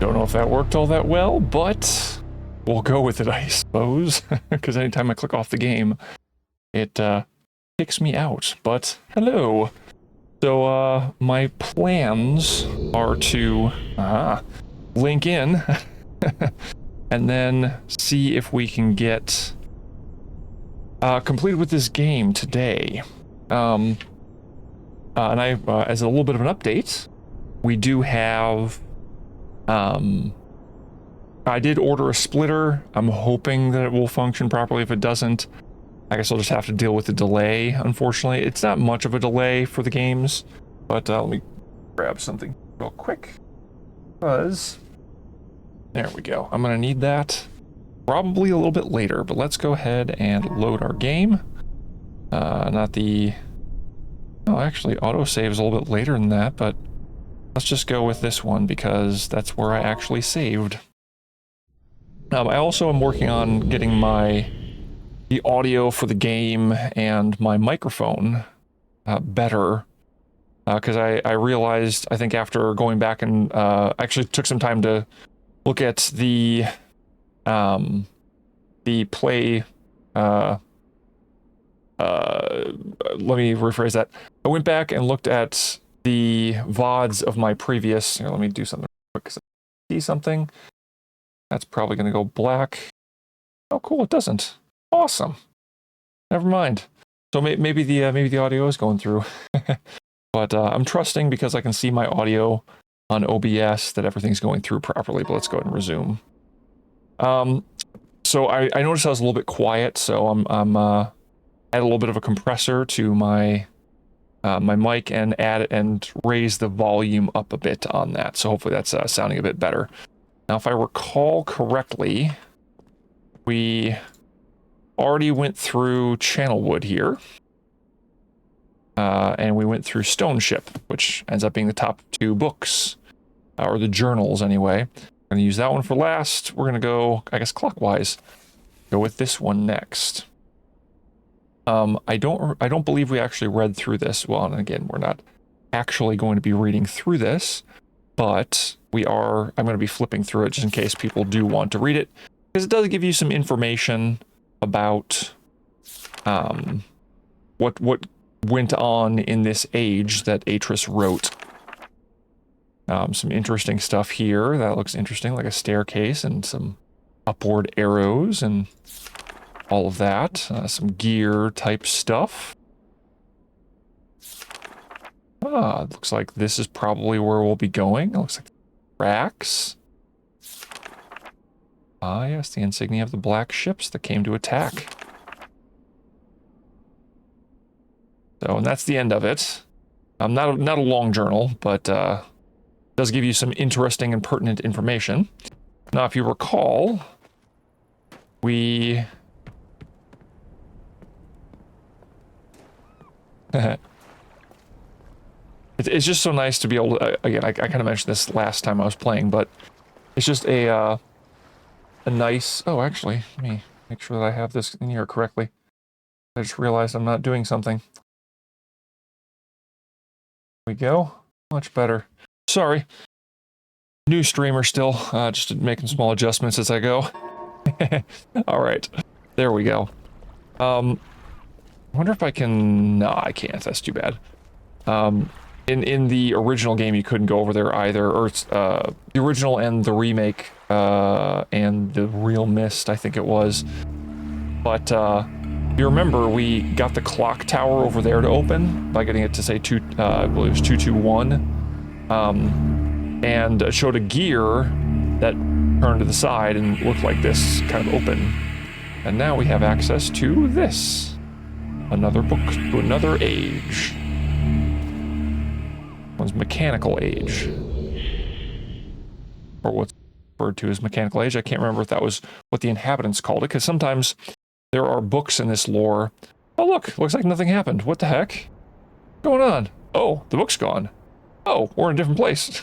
Don't know if that worked all that well, but we'll go with it, I suppose. Because anytime I click off the game, it kicks me out. But hello. So my plans are to link in and then see if we can get completed with this game today. And I, as a little bit of an update, we do have, I did order a splitter. I'm hoping that it will function properly. If it doesn't, I guess I'll just have to deal with the delay, unfortunately. It's not much of a delay for the games, but let me grab something real quick. Because, there we go. I'm going to need that probably a little bit later, but let's go ahead and load our game. Not the... Oh, actually, autosave is a little bit later than that, but let's just go with this one because that's where I actually saved. I also am working on getting the audio for the game and my microphone better, because I realized, I think after going back and actually took some time to look at the play, let me rephrase that. I went back and looked at the VODs of my previous, here, let me do something quick because I see something. That's probably going to go black. Oh, cool, it doesn't. Awesome. Never mind. So maybe the audio is going through. But I'm trusting because I can see my audio on OBS that everything's going through properly, but let's go ahead and resume. So I noticed I was a little bit quiet, so I'm add a little bit of a compressor to my my mic and add and raise the volume up a bit on that. So hopefully that's sounding a bit better. Now, if I recall correctly, we already went through Channelwood here. And we went through Stone Ship, which ends up being the top two books, or the journals anyway. I'm going to use that one for last. We're going to go, I guess, clockwise. Go with this one next. I don't believe we actually read through this. Well, and again, we're not actually going to be reading through this, but I'm going to be flipping through it just in case people do want to read it, because it does give you some information about what went on in this age that Atris wrote. Some interesting stuff here. That looks interesting, like a staircase and some upward arrows and all of that. Some gear type stuff. It looks like this is probably where we'll be going. It looks like tracks. Yes, the insignia of the black ships that came to attack. So, and that's the end of it. Not a long journal, but does give you some interesting and pertinent information. Now, if you recall, we... It's just so nice to be able to, again, I kind of mentioned this last time I was playing, but it's just a nice, oh, actually, let me make sure that I have this in here correctly. I just realized I'm not doing something. There we go. Much better. Sorry. New streamer still, just making small adjustments as I go. All right. There we go. I wonder if I can, no, I can't. That's too bad. In the original game, you couldn't go over there either, or the original and the remake, and the real Myst, I think it was. But if you remember, we got the clock tower over there to open by getting it to say I believe it was 221, and it showed a gear that turned to the side and looked like this, kind of open. And now we have access to this, another book to another age. One's mechanical age, or what's referred to as mechanical age. I can't remember if that was what the inhabitants called it, because sometimes there are books in this lore. Oh look, looks like nothing happened. What the heck? What's going on? Oh, the book's gone. Oh, we're in a different place.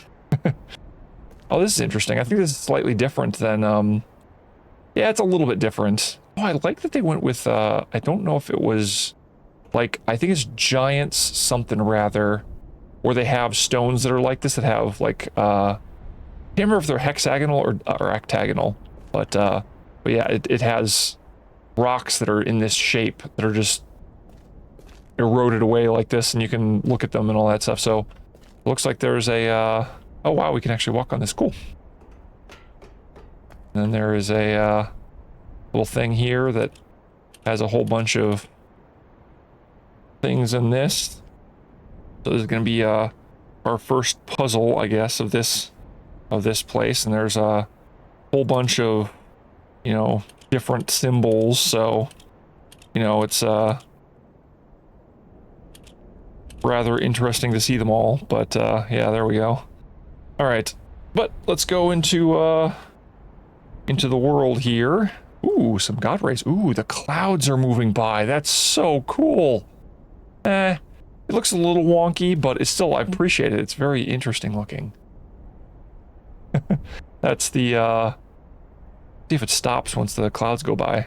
Oh, this is interesting. I think this is slightly different than, yeah, it's a little bit different. Oh, I like that they went with, I don't know if it was, like, I think it's Giants something rather, where they have stones that are like this, that have, like, can't remember if they're hexagonal or octagonal, but yeah, it has rocks that are in this shape that are just eroded away like this, and you can look at them and all that stuff. So it looks like there's a oh wow, we can actually walk on this. Cool. And then there is a little thing here that has a whole bunch of things in this. So this is going to be our first puzzle, I guess, of this place. And there's a whole bunch of, you know, different symbols. So, you know, it's rather interesting to see them all. But yeah, there we go. All right, but let's go into the world here. Ooh, some god rays. Ooh, the clouds are moving by. That's so cool. It looks a little wonky, but it's still, I appreciate it. It's very interesting looking. That's the, see if it stops once the clouds go by.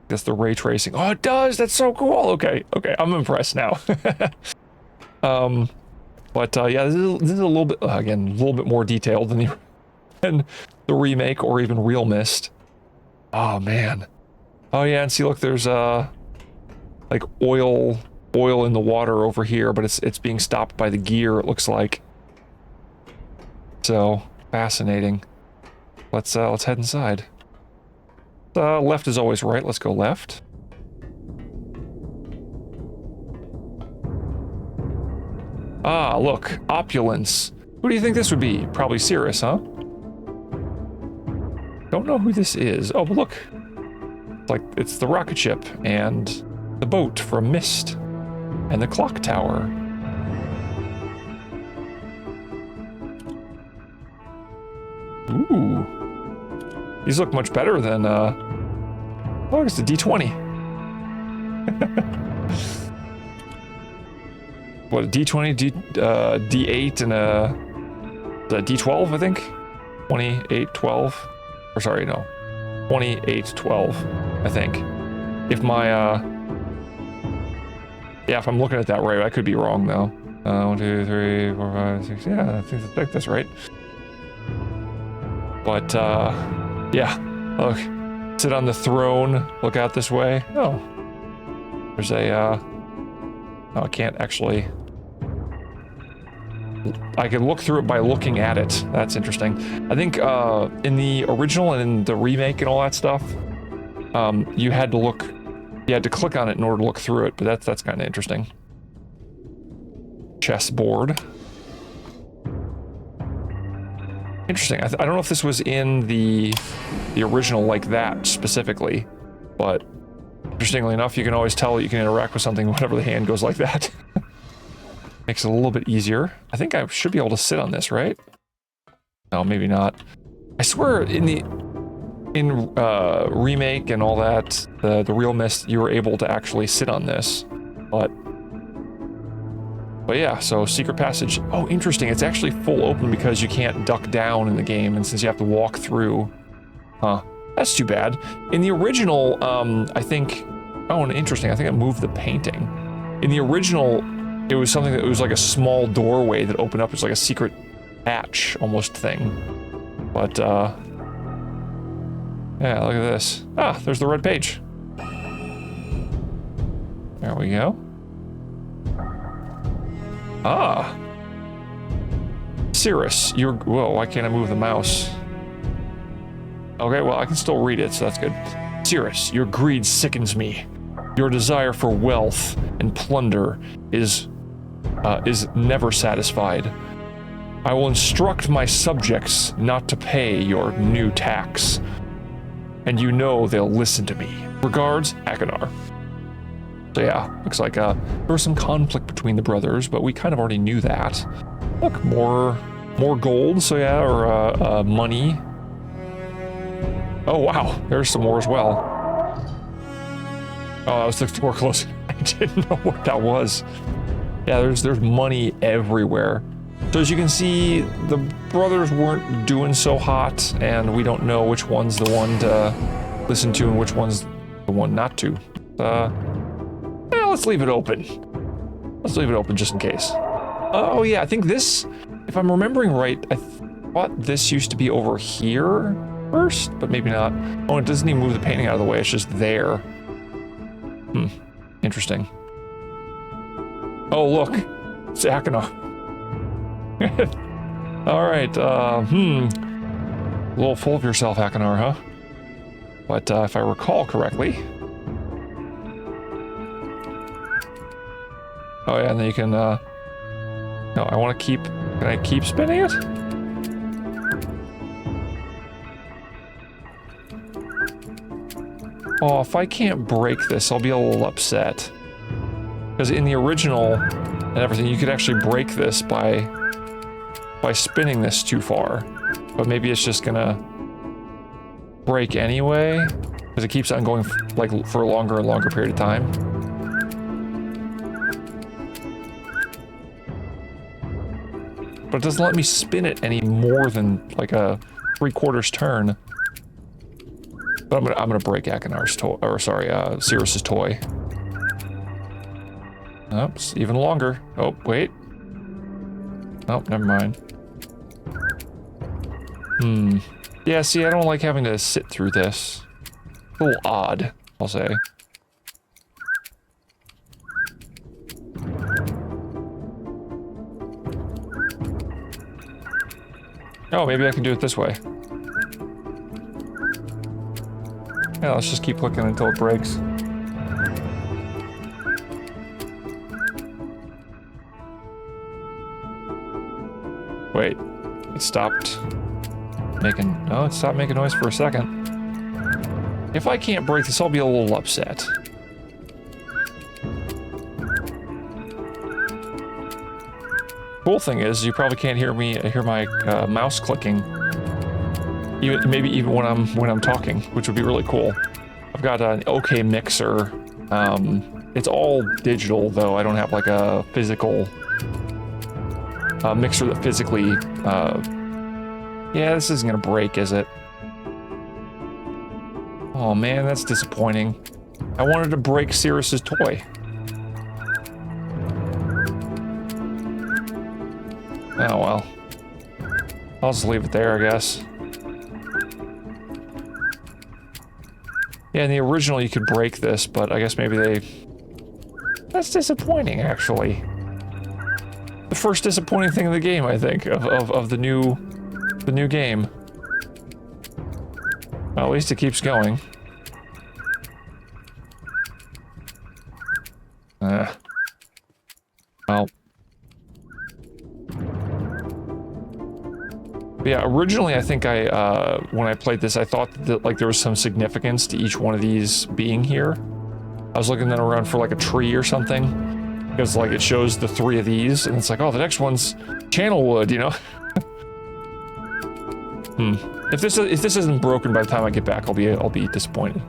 That's the ray tracing. Oh, it does! That's so cool! Okay, okay, I'm impressed now. But yeah, this is a little bit, again, a little bit more detailed than the remake or even real Myst. Oh, man. Oh, yeah, and see, look, there's, like, oil in the water over here, but it's being stopped by the gear, it looks like. So, fascinating. Let's head inside. Left is always right. Let's go left. Ah, look, opulence. Who do you think this would be? Probably Cirrus, huh? Don't know who this is. Oh, but look. It's the rocket ship and the boat from Myst and the clock tower. Ooh. These look much better than, oh, it's a D20. What, a D20, D8, and a D12, I think? 28, 12. Or sorry, no. 28, 12, I think. If my, yeah, if I'm looking at that right, I could be wrong, though. 1, 2, 3, 4, 5, 6, yeah, I think that's right. But, yeah, look. Sit on the throne, look out this way. Oh. There's a, oh, I can't actually... I can look through it by looking at it. That's interesting. I think in the original and in the remake and all that stuff, you had to click on it in order to look through it, but that's kind of interesting. Chessboard. Interesting. I don't know if this was in the original like that specifically, but interestingly enough, you can always tell that you can interact with something whenever the hand goes like that. Makes it a little bit easier. I think I should be able to sit on this, right? No, maybe not. I swear in remake and all that, the real Myst, you were able to actually sit on this, but yeah, so secret passage. Oh, interesting. It's actually full open because you can't duck down in the game, and since you have to walk through, huh? That's too bad. In the original, I think, oh, and interesting. I think I moved the painting. In the original, it was something that was like a small doorway that opened up as like a secret hatch almost thing. But, yeah, look at this. Ah, there's the red page. There we go. Ah. Cirrus, whoa, why can't I move the mouse? Okay, well, I can still read it, so that's good. Cirrus, your greed sickens me. Your desire for wealth and plunder is never satisfied. I will instruct my subjects not to pay your new tax. And you know they'll listen to me. Regards, Akanar. So yeah, looks like there was some conflict between the brothers, but we kind of already knew that. Look, more gold, so yeah, or money. Oh wow, there's some more as well. Oh, that was the door closing. I didn't know what that was. Yeah, there's money everywhere. So as you can see, the brothers weren't doing so hot, and we don't know which one's the one to listen to and which one's the one not to. Yeah, let's leave it open. Let's leave it open just in case. Oh yeah, I think this, if I'm remembering right, I thought this used to be over here first, but maybe not. Oh, it doesn't even move the painting out of the way, it's just there. Interesting. Oh, look, it's Akinar. Alright, a little full of yourself, Akinar, huh? But if I recall correctly... Oh yeah, and then you can, no, I want to keep... Can I keep spinning it? Oh, if I can't break this, I'll be a little upset. Because in the original and everything, you could actually break this by spinning this too far. But maybe it's just gonna break anyway, because it keeps on going like for a longer and longer period of time. But it doesn't let me spin it any more than like a 3/4 turn. But I'm gonna break Akinar's toy, or sorry, Cirrus's toy. Oops, even longer. Oh, wait. Oh, never mind. Yeah, see, I don't like having to sit through this. A little odd, I'll say. Oh, maybe I can do it this way. Yeah, let's just keep clicking until it breaks. Wait, it stopped making... Oh, it stopped making noise for a second. If I can't break this, I'll be a little upset. Cool thing is, you probably can't hear my mouse clicking. Maybe even when I'm talking, which would be really cool. I've got an OK mixer. It's all digital though. I don't have like a physical mixer that physically. Yeah, this isn't gonna break, is it? Oh man, that's disappointing. I wanted to break Cirrus's toy. Oh well. I'll just leave it there, I guess. Yeah, in the original you could break this, but I guess maybe they... That's disappointing, actually. The first disappointing thing in the game, I think, of the new game. Well, at least it keeps going. Well. Yeah, originally I think when I played this, I thought that like there was some significance to each one of these being here. I was looking then around for like a tree or something, because like it shows the 3 of these, and it's like, oh, the next one's Channelwood, you know? If this isn't broken by the time I get back, I'll be disappointed.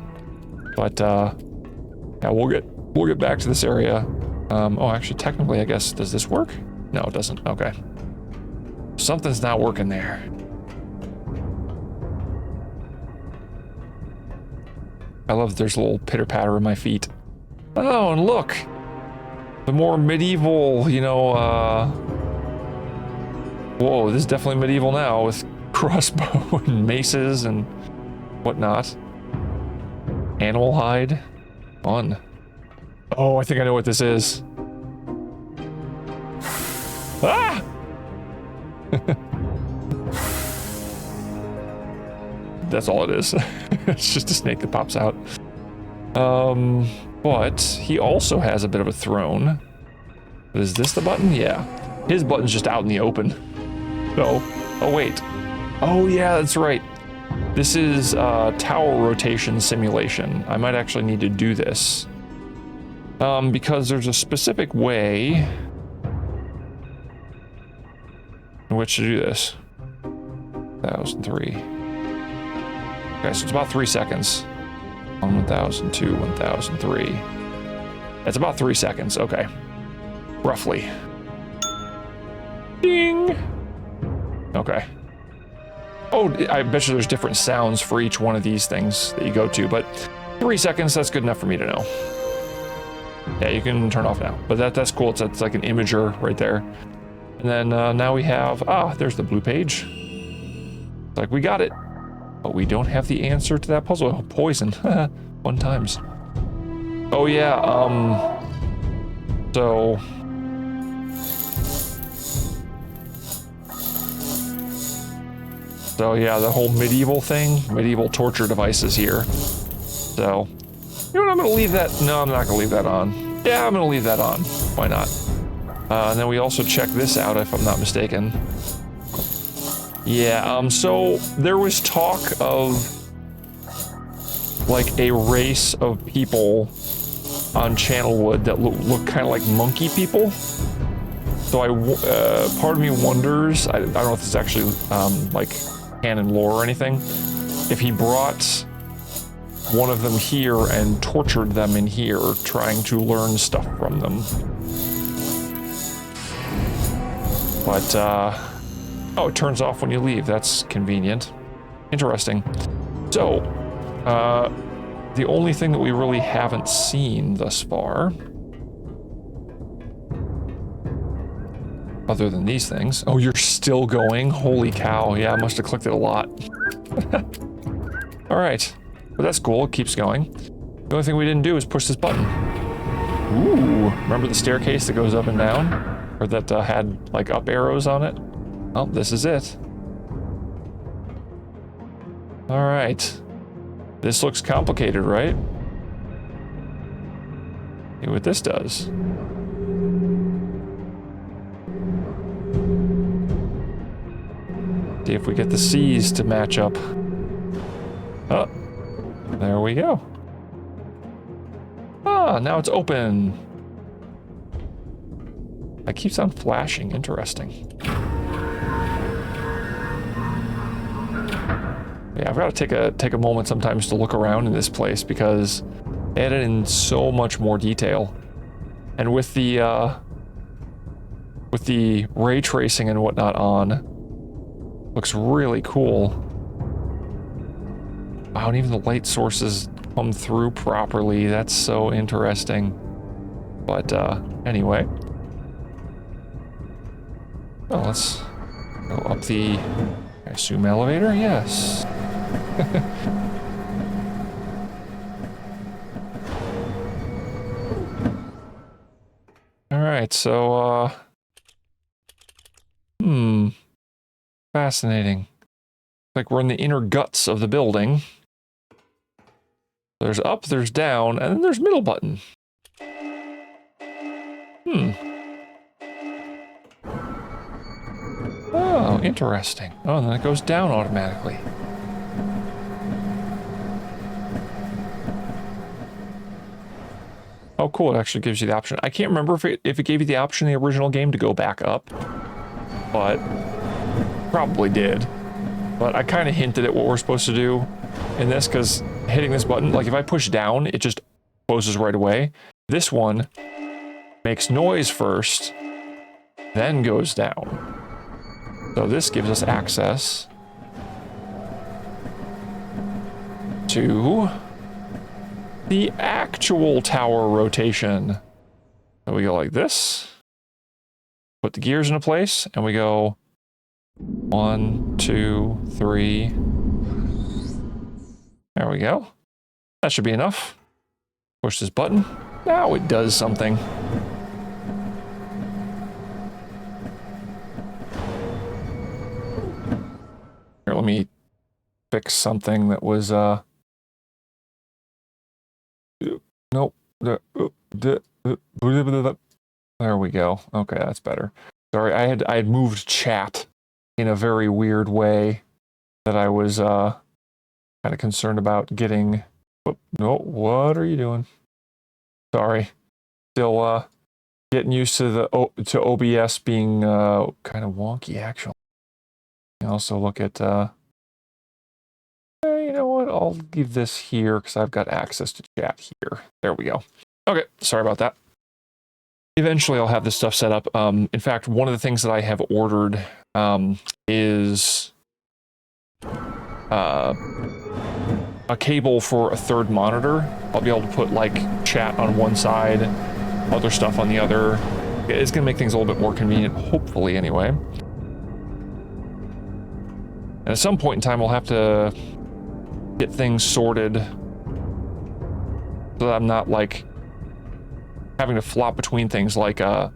But yeah, we'll get back to this area. Oh, actually, technically, I guess, does this work? No, it doesn't. Okay. Something's not working there. I love that there's a little pitter-patter in my feet. Oh, and look! The more medieval, you know, whoa, this is definitely medieval now, with crossbow and maces and whatnot. Animal hide. Fun. Oh, I think I know what this is. Ah! That's all it is. It's just a snake that pops out. But he also has a bit of a throne. Is this the button? Yeah. His button's just out in the open. So, oh wait. Oh yeah, that's right. This is tower rotation simulation. I might actually need to do this. Because there's a specific way in which to do this. 1003. Okay, so it's about 3 seconds. 1002, 1003. It's about 3 seconds, okay. Roughly. Ding! Okay. Oh, I bet you there's different sounds for each one of these things that you go to, but 3 seconds, that's good enough for me to know. Yeah, you can turn off now, but that's cool. It's like an imager right there. And then now we have, there's the blue page. It's like, we got it. But we don't have the answer to that puzzle. Oh, poison. Fun times. Oh, yeah, So... So, yeah, the whole medieval thing. Medieval torture devices here. So... You know what, I'm gonna leave that... No, I'm not gonna leave that on. Yeah, I'm gonna leave that on. Why not? And then we also check this out, if I'm not mistaken. Yeah, so there was talk of like a race of people on Channelwood that look kind of like monkey people. So part of me wonders, I don't know if it's actually like canon lore or anything, if he brought one of them here and tortured them in here, trying to learn stuff from them. But, oh, it turns off when you leave. That's convenient. Interesting. So, the only thing that we really haven't seen thus far, other than these things. Oh, you're still going? Holy cow. Yeah, I must have clicked it a lot. All right. But that's cool. It keeps going. The only thing we didn't do is push this button. Ooh. Remember the staircase that goes up and down? Or that had, like, up arrows on it? Oh, this is it. All right. This looks complicated, right? See what this does. See if we get the C's to match up. Oh, there we go. Ah, now it's open. That keeps on flashing. Interesting. Yeah, I've got to take a moment sometimes to look around in this place because they added in so much more detail, and with the ray tracing and whatnot on, looks really cool. Wow, and even the light sources come through properly. That's so interesting. But anyway. Oh, let's go up the, I assume, elevator? Yes. All right, so, fascinating. Like we're in the inner guts of the building. There's up, there's down, and then there's middle button. Oh, interesting. Oh, and then it goes down automatically. Oh, cool. It actually gives you the option. I can't remember if it gave you the option in the original game to go back up, but probably did. But I kind of hinted at what we're supposed to do in this, because hitting this button, like if I push down, it just closes right away. This one makes noise first, then goes down. So this gives us access to the actual tower rotation. So we go like this, put the gears into place, and we go 1, 2, 3. There we go. That should be enough. Push this button. Now it does something. Here, let me fix something that was, nope. There we go. Okay, that's better. Sorry, I had moved chat in a very weird way that I was, kind of concerned about getting. Oh, no, what are you doing? Sorry. Still, getting used to the to OBS being, kind of wonky, actually. Also look at, you know what, I'll leave this here because I've got access to chat here. There we go. Okay, sorry about that. Eventually I'll have this stuff set up. In fact, one of the things that I have ordered is a cable for a third monitor. I'll be able to put like chat on one side, other stuff on the other, It's going to make things a little bit more convenient, hopefully, anyway. And at some point in time, we'll have to get things sorted so that I'm not, like, having to flop between things like, it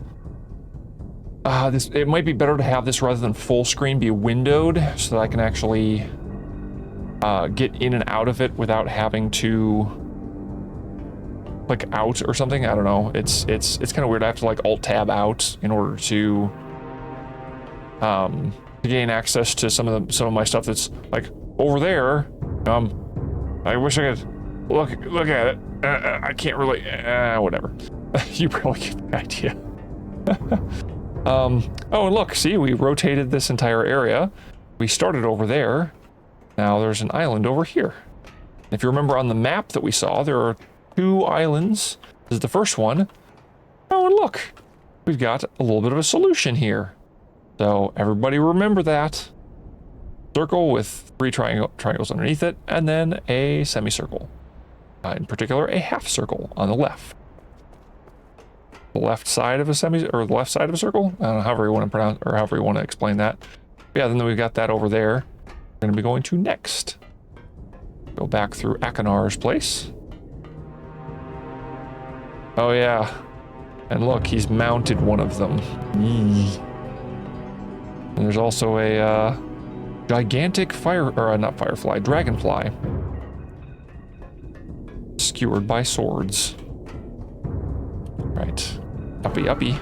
might be better to have this rather than full screen be windowed so that I can actually get in and out of it without having to click out or something. I don't know. It's kind of weird. I have to like alt tab out in order to gain access to some of my stuff that's like over there. I wish I could look at it. I can't really. Whatever. You probably get the idea. Oh, and look, see, we rotated this entire area. We started over there. Now there's an island over here. If you remember on the map that we saw, there are 2 islands. This is the first one. Oh, and look, we've got a little bit of a solution here. So everybody remember that. Circle with 3 triangles underneath it, and then a semicircle. In particular, a half circle on the left. The left side of a the left side of a circle. I don't know, however you want to pronounce, or however you want to explain that. But yeah, then we've got that over there. We're going to be going to next. Go back through Akinar's place. Oh yeah, and look, he's mounted one of them. And there's also a gigantic not firefly, dragonfly, skewered by swords. Right. Uppy, uppy.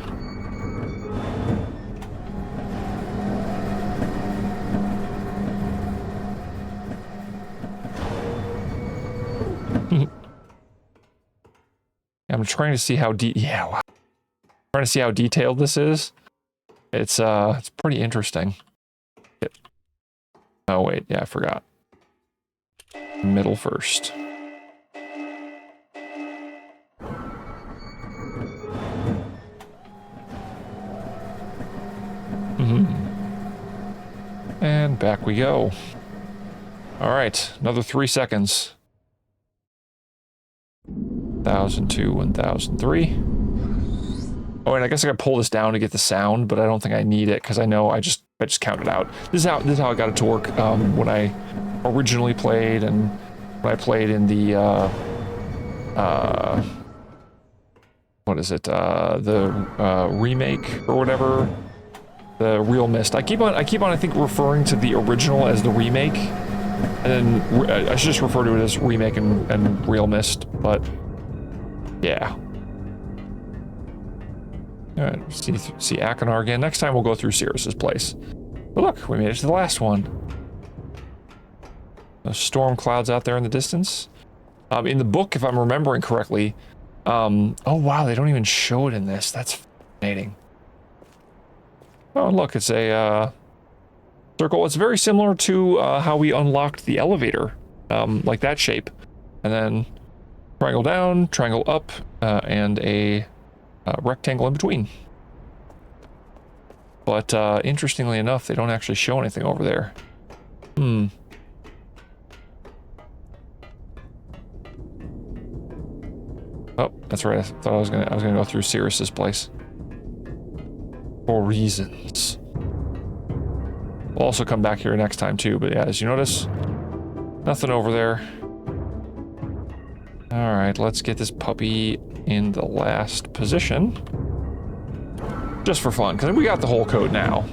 I'm trying to see how wow. Trying to see how detailed this is. It's pretty interesting. Oh wait, yeah, I forgot. Middle first. And back we go. All right, another 3 seconds. 1002, 1003. Oh, and I guess I gotta pull this down to get the sound, but I don't think I need it because I know I just counted out. This is how I got it to work when I originally played and when I played in the what is it? The remake or whatever. The real Myst. I keep on I think referring to the original as the remake, and then I should just refer to it as remake and real Myst. But yeah. All right, see Akinar again. Next time we'll go through Sirius's place. But look, we made it to the last one. The storm clouds out there in the distance. In the book, if I'm remembering correctly, oh wow, they don't even show it in this. That's fascinating. Oh, and look, it's a circle. It's very similar to how we unlocked the elevator, like that shape. And then triangle down, triangle up, and a rectangle in between. But interestingly enough, they don't actually show anything over there. Oh, that's right. I thought I was gonna go through Sirius's place. For reasons. We'll also come back here next time too, but yeah, as you notice, nothing over there. All right, let's get this puppy in the last position. Just for fun, because we got the whole code now.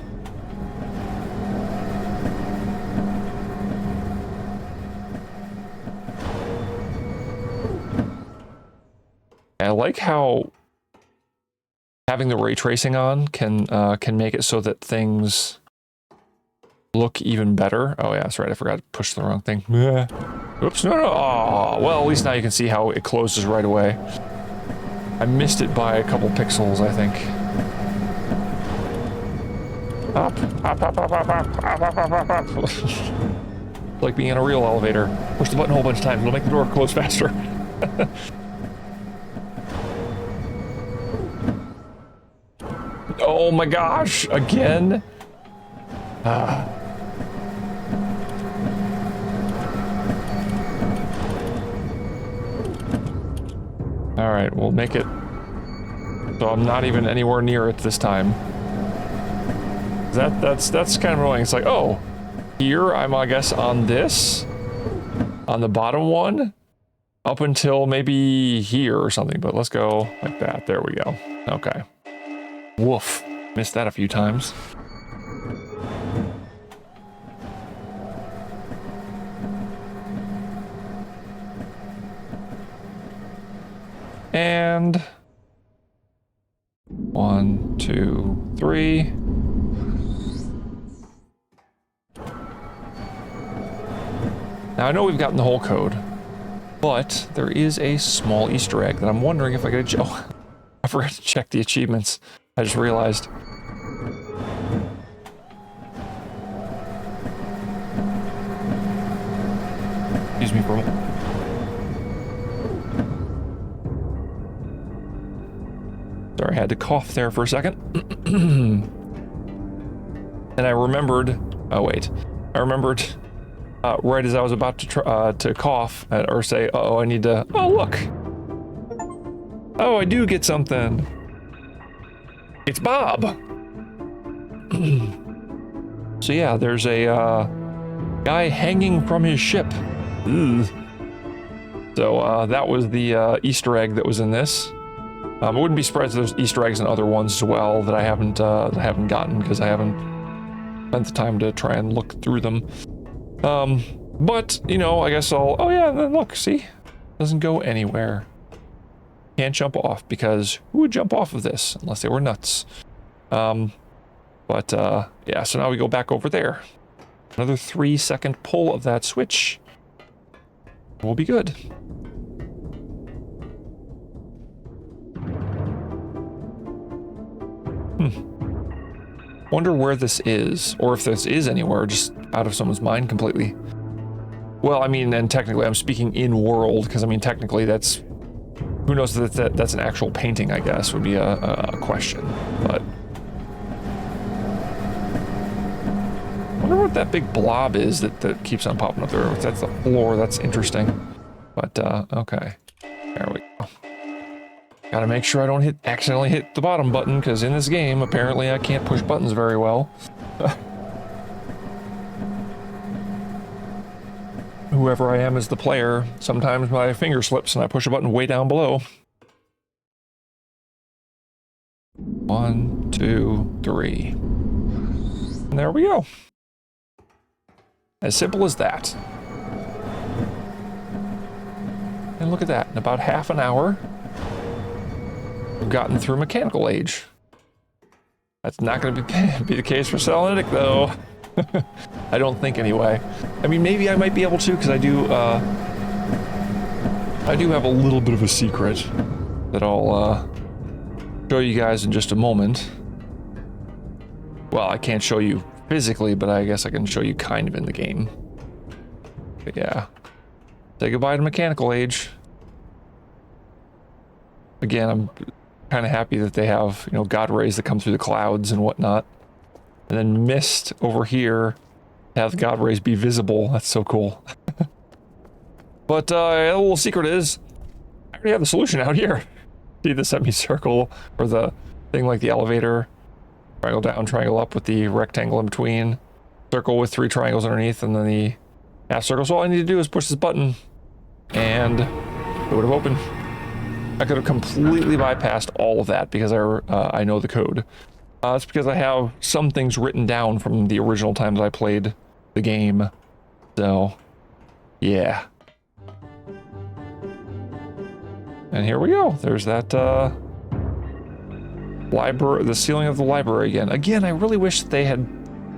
I like how having the ray tracing on can make it so that things look even better. Oh yeah, that's right. I forgot to push the wrong thing. Oops, no. Oh, well, at least now you can see how it closes right away. I missed it by a couple pixels, I think. Up. Like being in a real elevator. Push the button a whole bunch of times. It'll make the door close faster. Oh my gosh, again? All right, we'll make it So I'm not even anywhere near it this time. That's kind of annoying. It's like, oh, here I'm, I guess, on this, on the bottom one, up until maybe here or something. But let's go like that. There we go. Okay. Woof. Missed that a few times. And 1, 2, 3. Now I know we've gotten the whole code, but there is a small Easter egg that I'm wondering if I could. Oh, I forgot to check the achievements. I just realized. Excuse me for a moment. Sorry, I had to cough there for a second. And I remembered. Oh wait, I remembered. Right as I was about to cough or say, "Oh, I need to." Oh look! Oh, I do get something. It's Bob. So yeah, there's a guy hanging from his ship. Ugh. So that was the Easter egg that was in this. I wouldn't be surprised if there's Easter eggs in other ones as well that I haven't gotten because I haven't spent the time to try and look through them. But you know, I guess I'll. Oh yeah, then look, see, doesn't go anywhere. Can't jump off because who would jump off of this unless they were nuts? Yeah. So now we go back over there. Another 3-second pull of that switch. We'll be good. Wonder where this is, or if this is anywhere, just out of someone's mind completely. Well, I mean, and technically I'm speaking in world, because I mean, technically that's, who knows that that's an actual painting, I guess, would be a question, but. I wonder what that big blob is that keeps on popping up there. If that's the floor, that's interesting. But, okay. There we go. Gotta make sure I don't accidentally hit the bottom button, because in this game, apparently I can't push buttons very well. Whoever I am as the player, sometimes my finger slips and I push a button way down below. 1, 2, 3. And there we go. As simple as that. And look at that, in about half an hour, we've gotten through Mechanical Age. That's not going to be the case for Selenetic, though. I don't think, anyway. I mean, maybe I might be able to, because I do have a little bit of a secret that I'll show you guys in just a moment. Well, I can't show you physically, but I guess I can show you kind of in the game. But yeah. Say goodbye to Mechanical Age. Again, I'm kind of happy that they have, you know, God rays that come through the clouds and whatnot. And then Myst over here, have the God rays be visible. That's so cool. But a little secret is, I already have the solution out here. See the semicircle, or the thing like the elevator. Triangle down, triangle up with the rectangle in between. Circle with 3 triangles underneath, and then the half circle. So all I need to do is push this button, and it would have opened. I could have completely bypassed all of that because I know the code. It's because I have some things written down from the original times I played the game. So, yeah. And here we go. There's that library, the ceiling of the library again. Again, I really wish they had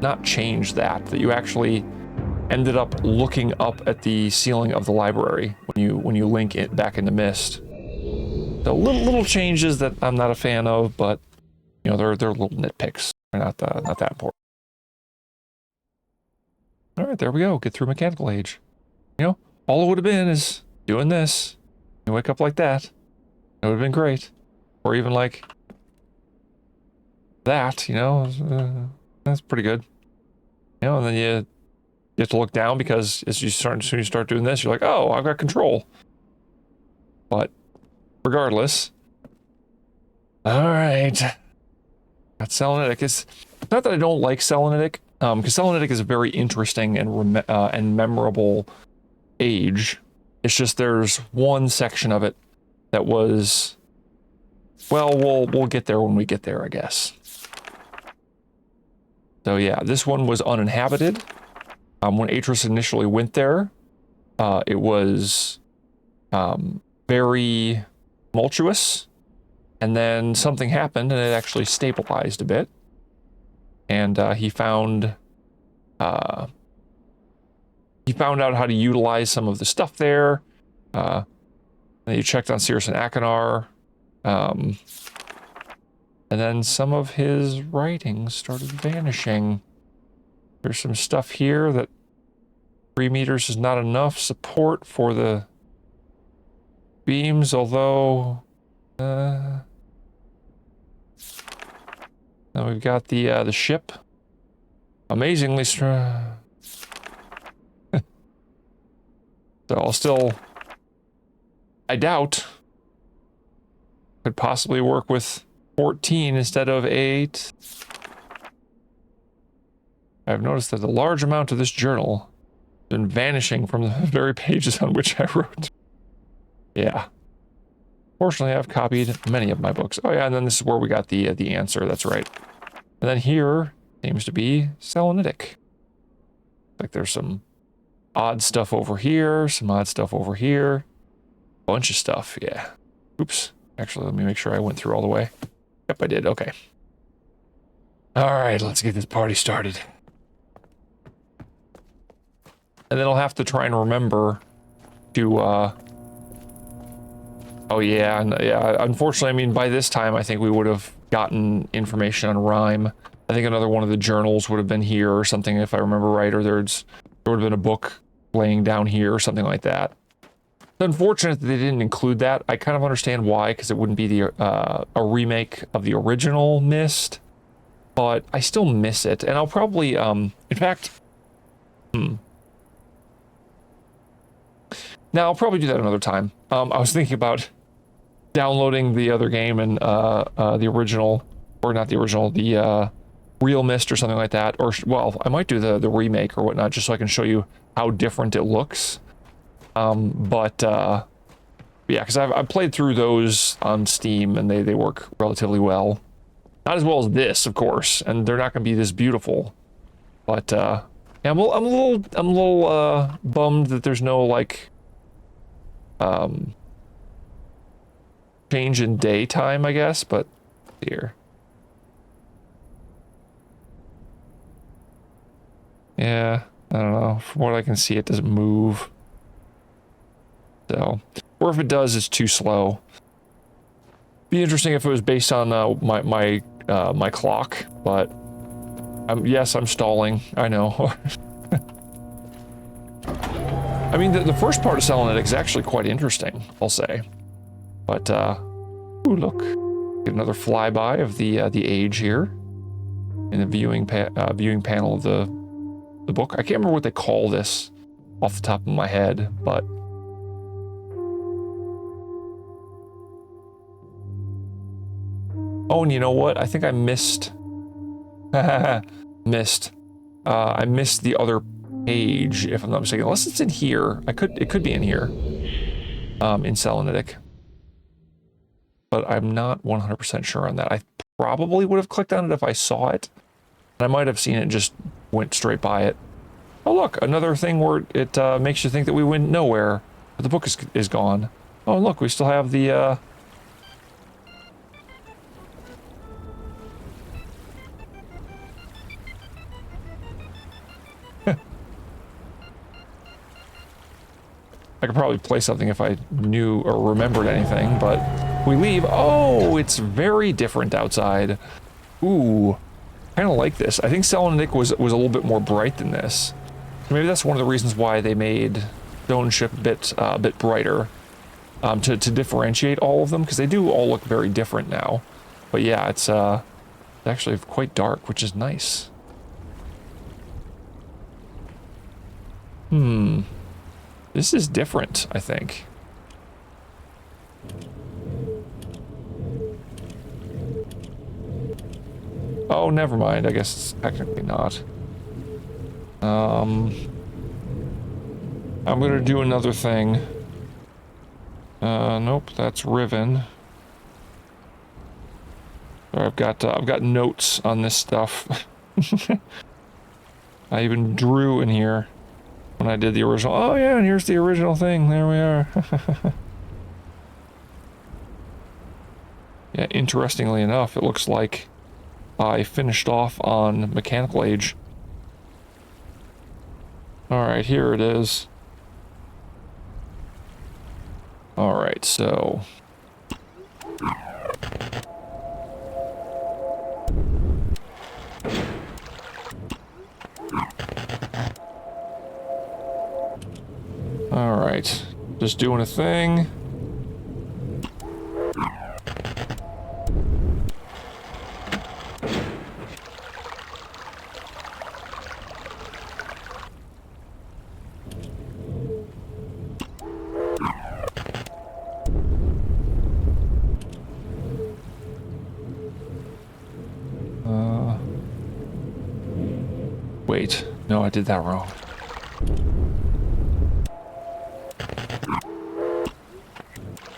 not changed that you actually ended up looking up at the ceiling of the library when you link it back into Myst. So little changes that I'm not a fan of, but you know, they're little nitpicks. They're not that important. All right, there we go. Get through Mechanical Age. You know, all it would have been is doing this. You wake up like that. It would have been great. Or even like that, you know, that's pretty good. You know, and then you have to look down because as soon as you start doing this, you're like, oh, I've got control. But regardless, All right. Got Selenitic. It's not that I don't like Selenitic, because Selenitic is a very interesting and memorable age. It's just there's one section of it that was, well, we'll get there when we get there, I guess. So yeah, this one was uninhabited. When Atris initially went there, it was very tumultuous, and then something happened and it actually stabilized a bit. And he found out how to utilize some of the stuff there. And he checked on Cirrus and Akinar. And then some of his writings started vanishing. There's some stuff here that 3 meters is not enough support for the beams, although now we've got the ship. Amazingly strong. So I'll still, I doubt, could possibly work with 14 instead of 8. I've noticed that a large amount of this journal has been vanishing from the very pages on which I wrote. Yeah. Fortunately, I've copied many of my books. Oh yeah, and then this is where we got the answer, that's right. And then here seems to be Selenitic. Like there's some odd stuff over here, some odd stuff over here. Bunch of stuff, yeah. Oops. Actually, let me make sure I went through all the way. Yep, I did, okay. Alright, let's get this party started. And then I'll have to try and remember to, oh yeah, unfortunately, I mean, by this time, I think we would have gotten information on Rhyme. I think another one of the journals would have been here or something, if I remember right, or there would have been a book laying down here or something like that. It's unfortunate that they didn't include that. I kind of understand why, because it wouldn't be the a remake of the original Myst, but I still miss it, and I'll probably, in fact, now I'll probably do that another time. I was thinking about downloading the other game and the original, or not the original, the real Myst or something like that, or well, I might do the remake or whatnot, just so I can show you how different it looks. Yeah, because I've played through those on Steam and they work relatively well. Not as well as this, of course, and they're not going to be this beautiful. But yeah, I'm a little bummed that there's no like change in daytime, I guess. But here, yeah, I don't know. From what I can see, it doesn't move. So, or if it does, it's too slow. Be interesting if it was based on my clock, but yes, I'm stalling. I know. I mean, the first part of Selenitic is actually quite interesting, I'll say. But ooh, look, get another flyby of the age here in the viewing panel of the book. I can't remember what they call this off the top of my head, but. Oh, and you know what? I think I missed. Missed. I missed the other page, if I'm not mistaken. Unless it's in here. It could be in here. In Selenitic. But I'm not 100% sure on that. I probably would have clicked on it if I saw it. And I might have seen it and just went straight by it. Oh look, another thing where it makes you think that we went nowhere. But the book is gone. Oh look, we still have the I could probably play something if I knew or remembered anything, but we leave. Oh, it's very different outside. Ooh, kind of like this. I think Selenic was a little bit more bright than this. Maybe that's one of the reasons why they made Stone Ship a bit brighter, to differentiate all of them, because they do all look very different now. But yeah, it's actually quite dark, which is nice. This is different, I think. Oh, never mind. I guess it's technically not. I'm gonna do another thing. Nope, that's Riven. I've got notes on this stuff. I even drew in here when I did the original. Oh yeah, and here's the original thing. There we are. Yeah, interestingly enough, it looks like I finished off on Mechanical Age. Alright, here it is. Alright, so... Alright, just doing a thing. Wait, no, I did that wrong.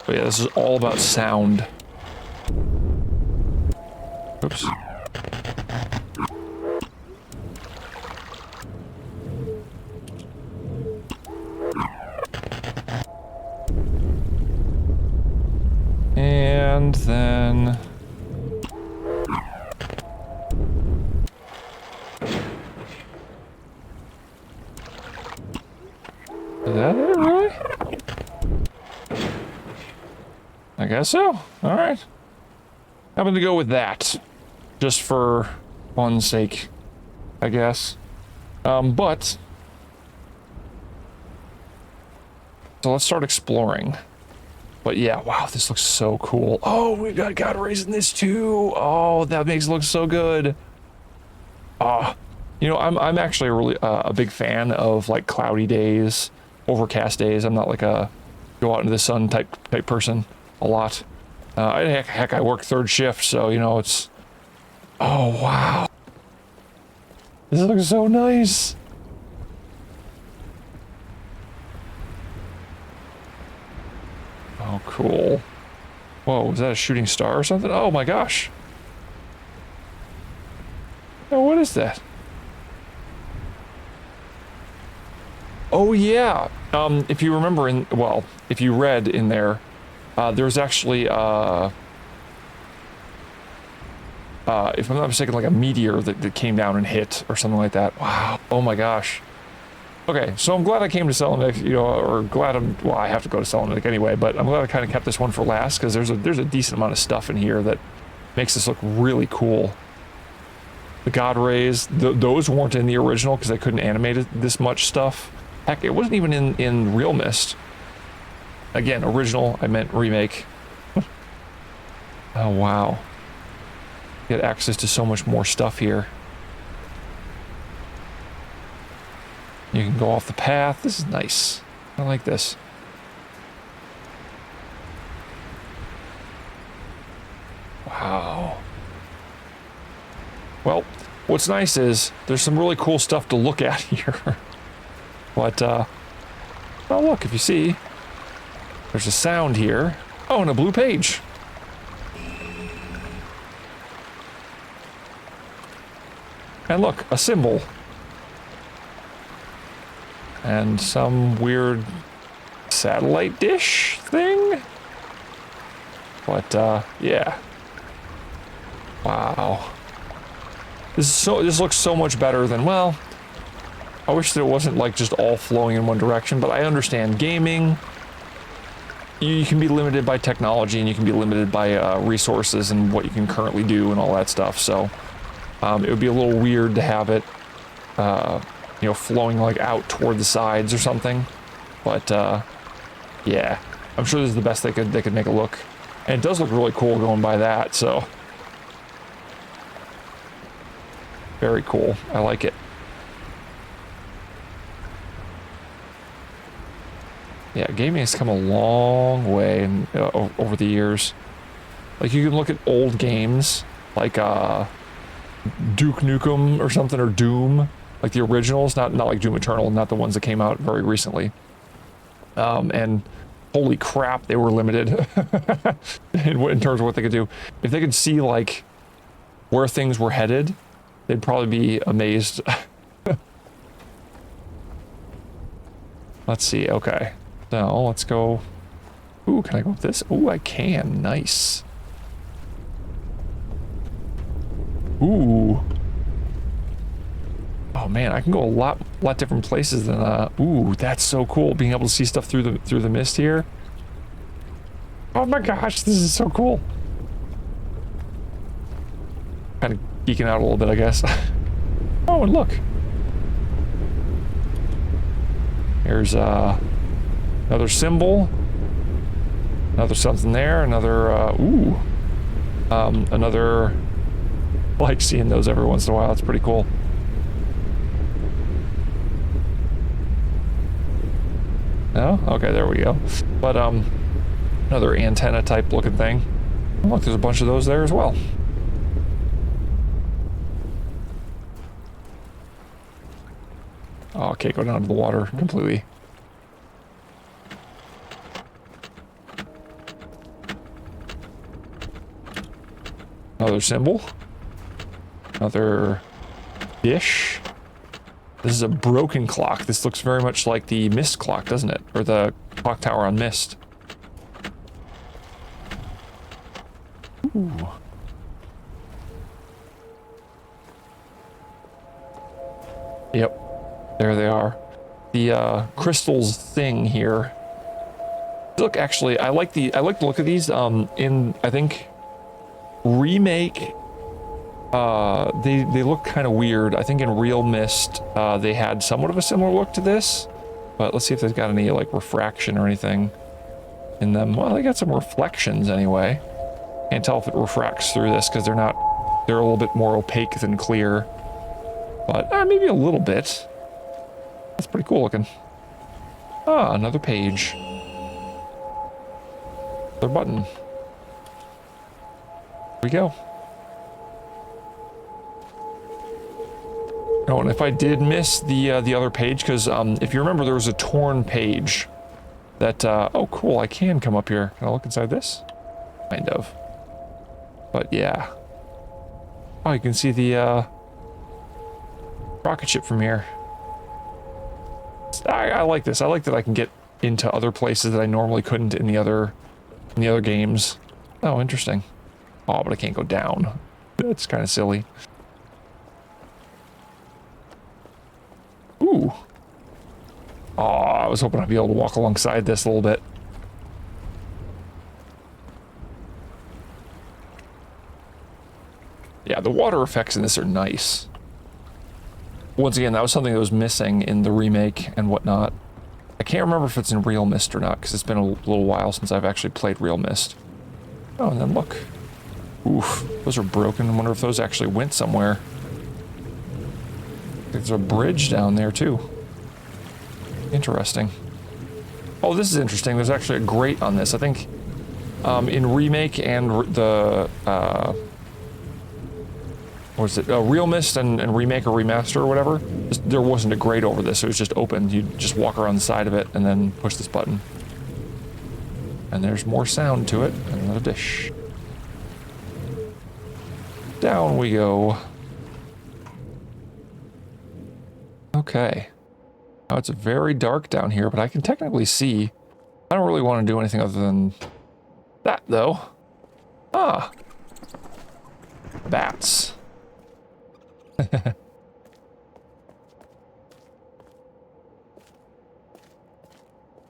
But yeah, this is all about sound. Oops. And then... Is that it, really? I guess so. Alright. I'm gonna go with that. Just for fun's sake, I guess. But... So let's start exploring. But yeah, wow, this looks so cool. Oh, we've got God Rays in this too. Oh, that makes it look so good. Ah, you know, I'm actually a really a big fan of like cloudy days, overcast days. I'm not like a go out into the sun type person a lot. Heck, I work third shift, so you know it's. Oh wow, this looks so nice. Oh, cool. Whoa, was that a shooting star or something? Oh my gosh. Oh, what is that? Oh yeah. If you remember well, if you read in there, there was actually, if I'm not mistaken, like a meteor that came down and hit or something like that. Wow. Oh my gosh. Okay, so I'm glad I came to Selenik, you know, or glad well, I have to go to Selenik anyway, but I'm glad I kind of kept this one for last, because there's a decent amount of stuff in here that makes this look really cool. The God Rays, those weren't in the original, because they couldn't animate this much stuff. Heck, it wasn't even in Real Myst. Again, original, I meant remake. Oh, wow. Get access to so much more stuff here. You can go off the path. This is nice. I like this. Wow. Well, what's nice is there's some really cool stuff to look at here. But, oh look, if you see, there's a sound here. Oh, and a blue page. And look, a symbol. And some weird satellite dish thing? But, yeah. Wow. This looks so much better than, well, I wish that it wasn't like just all flowing in one direction, but I understand gaming. You can be limited by technology and you can be limited by resources and what you can currently do and all that stuff, so it would be a little weird to have it you know, flowing like out toward the sides or something. But yeah, I'm sure this is the best they could make it look. And it does look really cool going by that, so very cool. I like it. Yeah, gaming has come a long way over the years. Like, you can look at old games, like Duke Nukem or something, or Doom, like the originals, not like Doom Eternal, not the ones that came out very recently. And holy crap, they were limited in terms of what they could do. If they could see like where things were headed, they'd probably be amazed. Let's see. Okay, so let's go. Ooh, can I go with this? Ooh, I can. Nice. Ooh. Oh man, I can go a lot different places than ooh, that's so cool, being able to see stuff through the mist here. Oh my gosh, this is so cool. Kind of geeking out a little bit, I guess. Oh, and look. Here's another symbol. Another something there, another ooh. Another, I like seeing those every once in a while. That's pretty cool. No? Okay, there we go. But, another antenna type looking thing. Oh, look, there's a bunch of those there as well. Oh, I can't go down to the water completely. Another symbol. Another dish. This is a broken clock. This looks very much like the Myst clock, doesn't it? Or the clock tower on Myst. Ooh. Yep. There they are. The crystals thing here. Look, actually, I like the look of these. In I think remake. They look kind of weird. I think in Real Myst, they had somewhat of a similar look to this, but let's see if they've got any like refraction or anything in them. Well, they got some reflections anyway. Can't tell if it refracts through this because they're a little bit more opaque than clear, but maybe a little bit. That's pretty cool looking. Ah, another page. Another button. Here we go. Oh, and if I did miss the other page, because if you remember, there was a torn page that, oh cool, I can come up here. Can I look inside this? Kind of. But yeah. Oh, you can see the rocket ship from here. I like this. I like that I can get into other places that I normally couldn't in the other games. Oh, interesting. Oh, but I can't go down. That's kind of silly. Ooh. Oh, I was hoping I'd be able to walk alongside this a little bit. Yeah, the water effects in this are nice. Once again, that was something that was missing in the remake and whatnot. I can't remember if it's in Real Myst or not, because it's been a little while since I've actually played Real Myst. Oh, and then look. Oof, those are broken. I wonder if those actually went somewhere. There's a bridge down there, too. Interesting. Oh, this is interesting. There's actually a grate on this. I think in Remake and the... what is it? Real Myst and Remake or Remaster or whatever, there wasn't a grate over this. It was just open. You'd just walk around the side of it and then push this button. And there's more sound to it. And another dish. Down we go. Okay. Now it's very dark down here, but I can technically see. I don't really want to do anything other than that, though. Ah. Bats.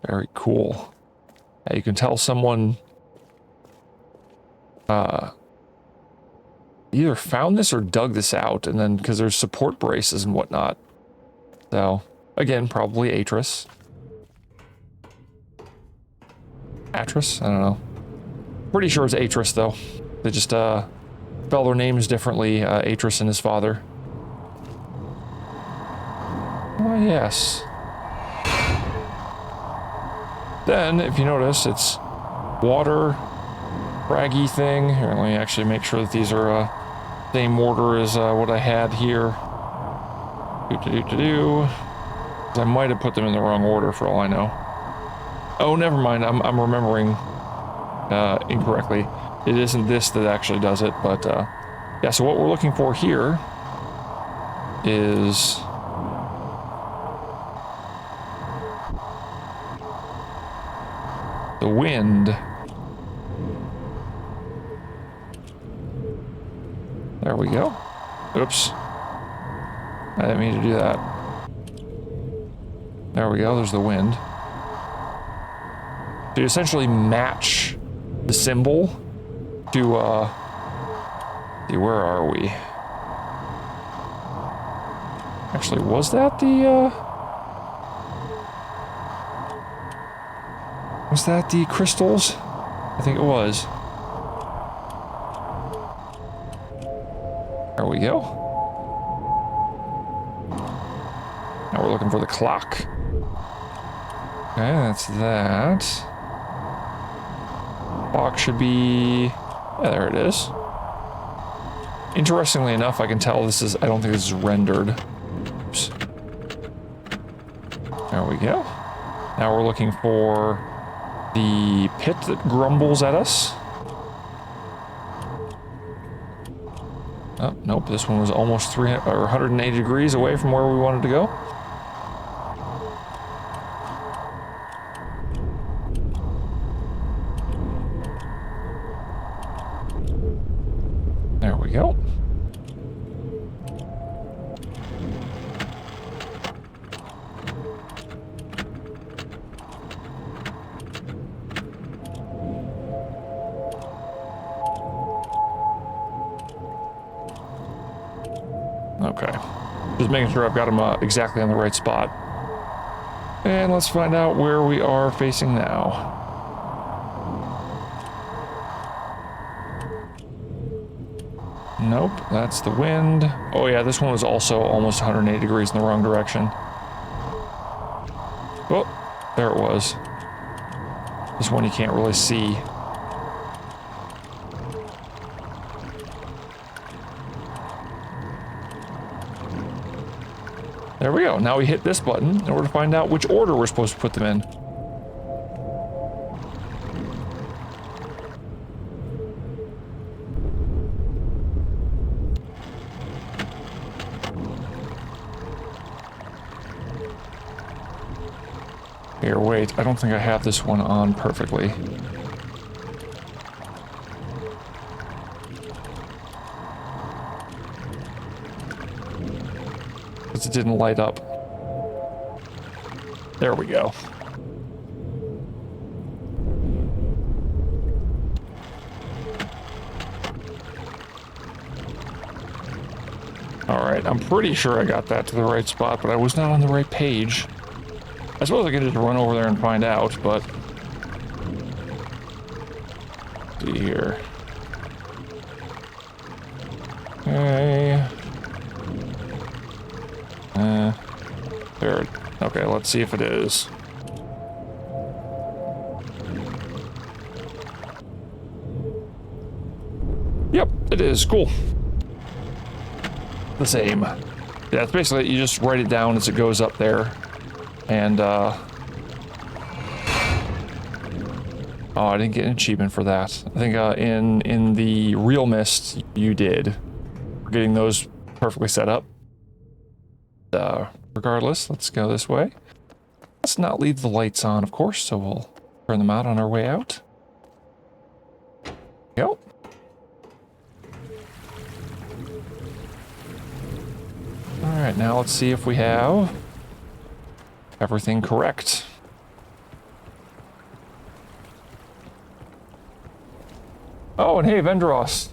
Very cool. Yeah, you can tell someone either found this or dug this out, and then because there's support braces and whatnot. So, again, probably Atris. Atris? I don't know. Pretty sure it's Atris, though. They just spell their names differently, Atris and his father. Oh, yes. Then, if you notice, it's water, fraggy thing. Here, let me actually make sure that these are Same order as what I had here. I might have put them in the wrong order for all I know. Oh, never mind. I'm remembering incorrectly. It isn't this that actually does it, but yeah. So what we're looking for here is the wind. There we go. Oops. I didn't mean to do that. There we go. There's the wind. So you essentially match the symbol to, see, where are we? Actually, was that the, was that the crystals? I think it was. There we go. Now we're looking for the clock. Okay, that's that. Clock should be... yeah, there it is. Interestingly enough, I can tell this is... I don't think this is rendered. Oops. There we go. Now we're looking for the pit that grumbles at us. Oh, nope, this one was almost 300 or 180 degrees away from where we wanted to go. There we go. Okay. Just making sure I've got them exactly on the right spot. And let's find out where we are facing now. Nope, that's the wind. Oh yeah, this one was also almost 180 degrees in the wrong direction. Oh, there it was. This one you can't really see. There we go. Now we hit this button in order to find out which order we're supposed to put them in. Here, wait. I don't think I have this one on perfectly. Because it didn't light up. There we go. Alright, I'm pretty sure I got that to the right spot, but I was not on the right page. I suppose I could just run over there and find out, but... let's see here. Okay. There. Okay, let's see if it is. Yep, it is. Cool. The same. Yeah, it's basically, you just write it down as it goes up there. And, oh, I didn't get an achievement for that. I think, in the real Myst, you did. We're getting those perfectly set up. Regardless, let's go this way. Let's not leave the lights on, of course, so we'll turn them out on our way out. Go. Alright, now let's see if we have everything correct. Oh, and hey, Vendros.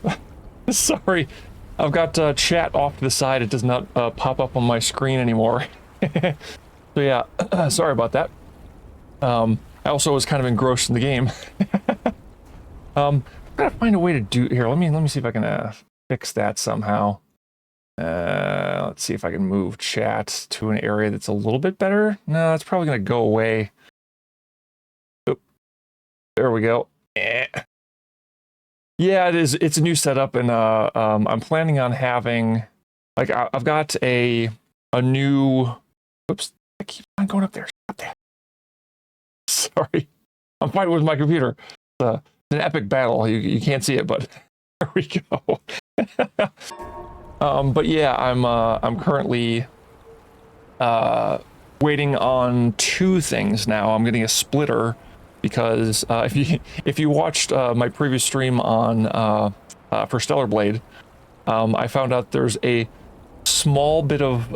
Sorry, I've got chat off to the side. It does not pop up on my screen anymore. So yeah, sorry about that. I also was kind of engrossed in the game. I'm gonna find a way to do here. Let me see if I can fix that somehow. Let's see if I can move chat to an area that's a little bit better. No, it's probably gonna go away. Oop. There we go. Yeah, it is. It's a new setup, and I'm planning on having, like, I've got a new. Whoops! I keep on going up there. Stop that. Sorry, I'm fighting with my computer. It's an epic battle. You can't see it, but there we go. But yeah, I'm currently waiting on two things now. I'm getting a splitter because if you watched my previous stream on for Stellar Blade, I found out there's a small bit of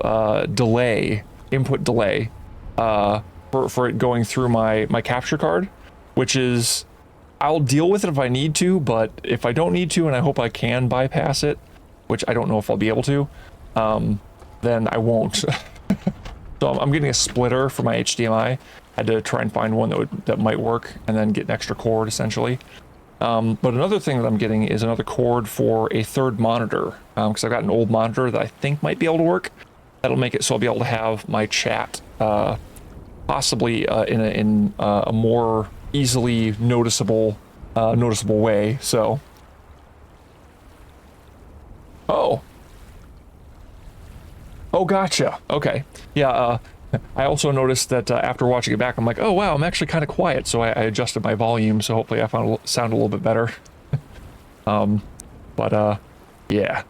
input delay for it going through my capture card, which is, I'll deal with it if I need to, but if I don't need to, and I hope I can bypass it, which I don't know if I'll be able to, then I won't. So I'm getting a splitter for my HDMI. I had to try and find one that might work, and then get an extra cord, essentially. But another thing that I'm getting is another cord for a third monitor, because I've got an old monitor that I think might be able to work. That'll make it so I'll be able to have my chat possibly in a more easily noticeable way. So, oh, gotcha. Okay, yeah. I also noticed that after watching it back, I'm like, oh wow, I'm actually kind of quiet. So I adjusted my volume, so hopefully I sound a little bit better. Yeah.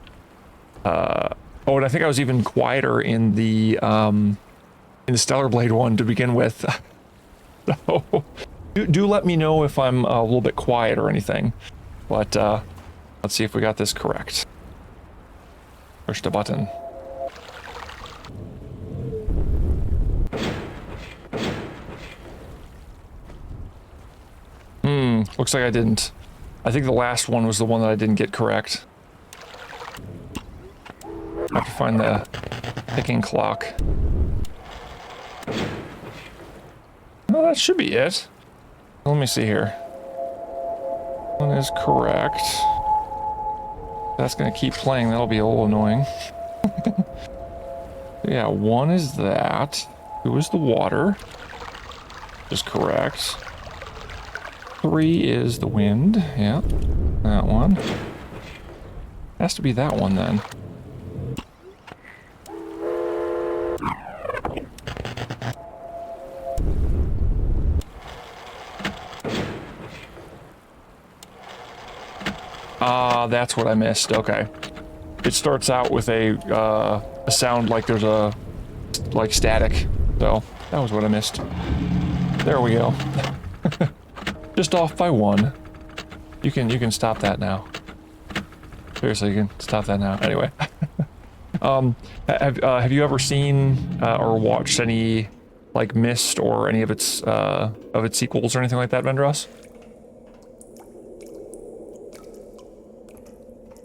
Oh, and I think I was even quieter in the Stellar Blade one to begin with. So do let me know if I'm a little bit quiet or anything. But let's see if we got this correct. Push the button. Looks like I didn't. I think the last one was the one that I didn't get correct. I have to find the ticking clock. No, that should be it. Let me see here. One is correct. That's gonna keep playing. That'll be a little annoying. Yeah, one is that. Two is the water. Is correct. 3 is the wind. Yeah, that one. Has to be that one then. Ah, that's what I missed. Okay. It starts out with a sound like there's a static. So that was what I missed. There we go. Just off by 1. You can stop that now. Seriously, you can stop that now. Anyway. Have you ever seen or watched any like Myst or any of its sequels or anything like that, Vendros?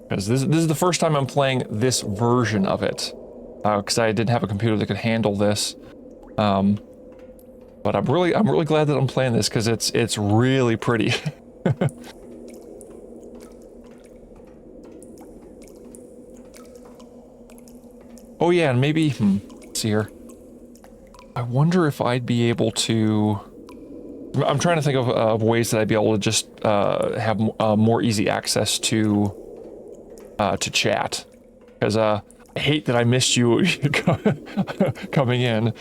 Because this is the first time I'm playing this version of it, because I didn't have a computer that could handle this. But I'm really glad that I'm playing this because it's really pretty. Oh yeah, and maybe let's see here. I wonder if I'd be able to. I'm trying to think of ways that I'd be able to just have more easy access to chat, because I hate that I missed you coming in.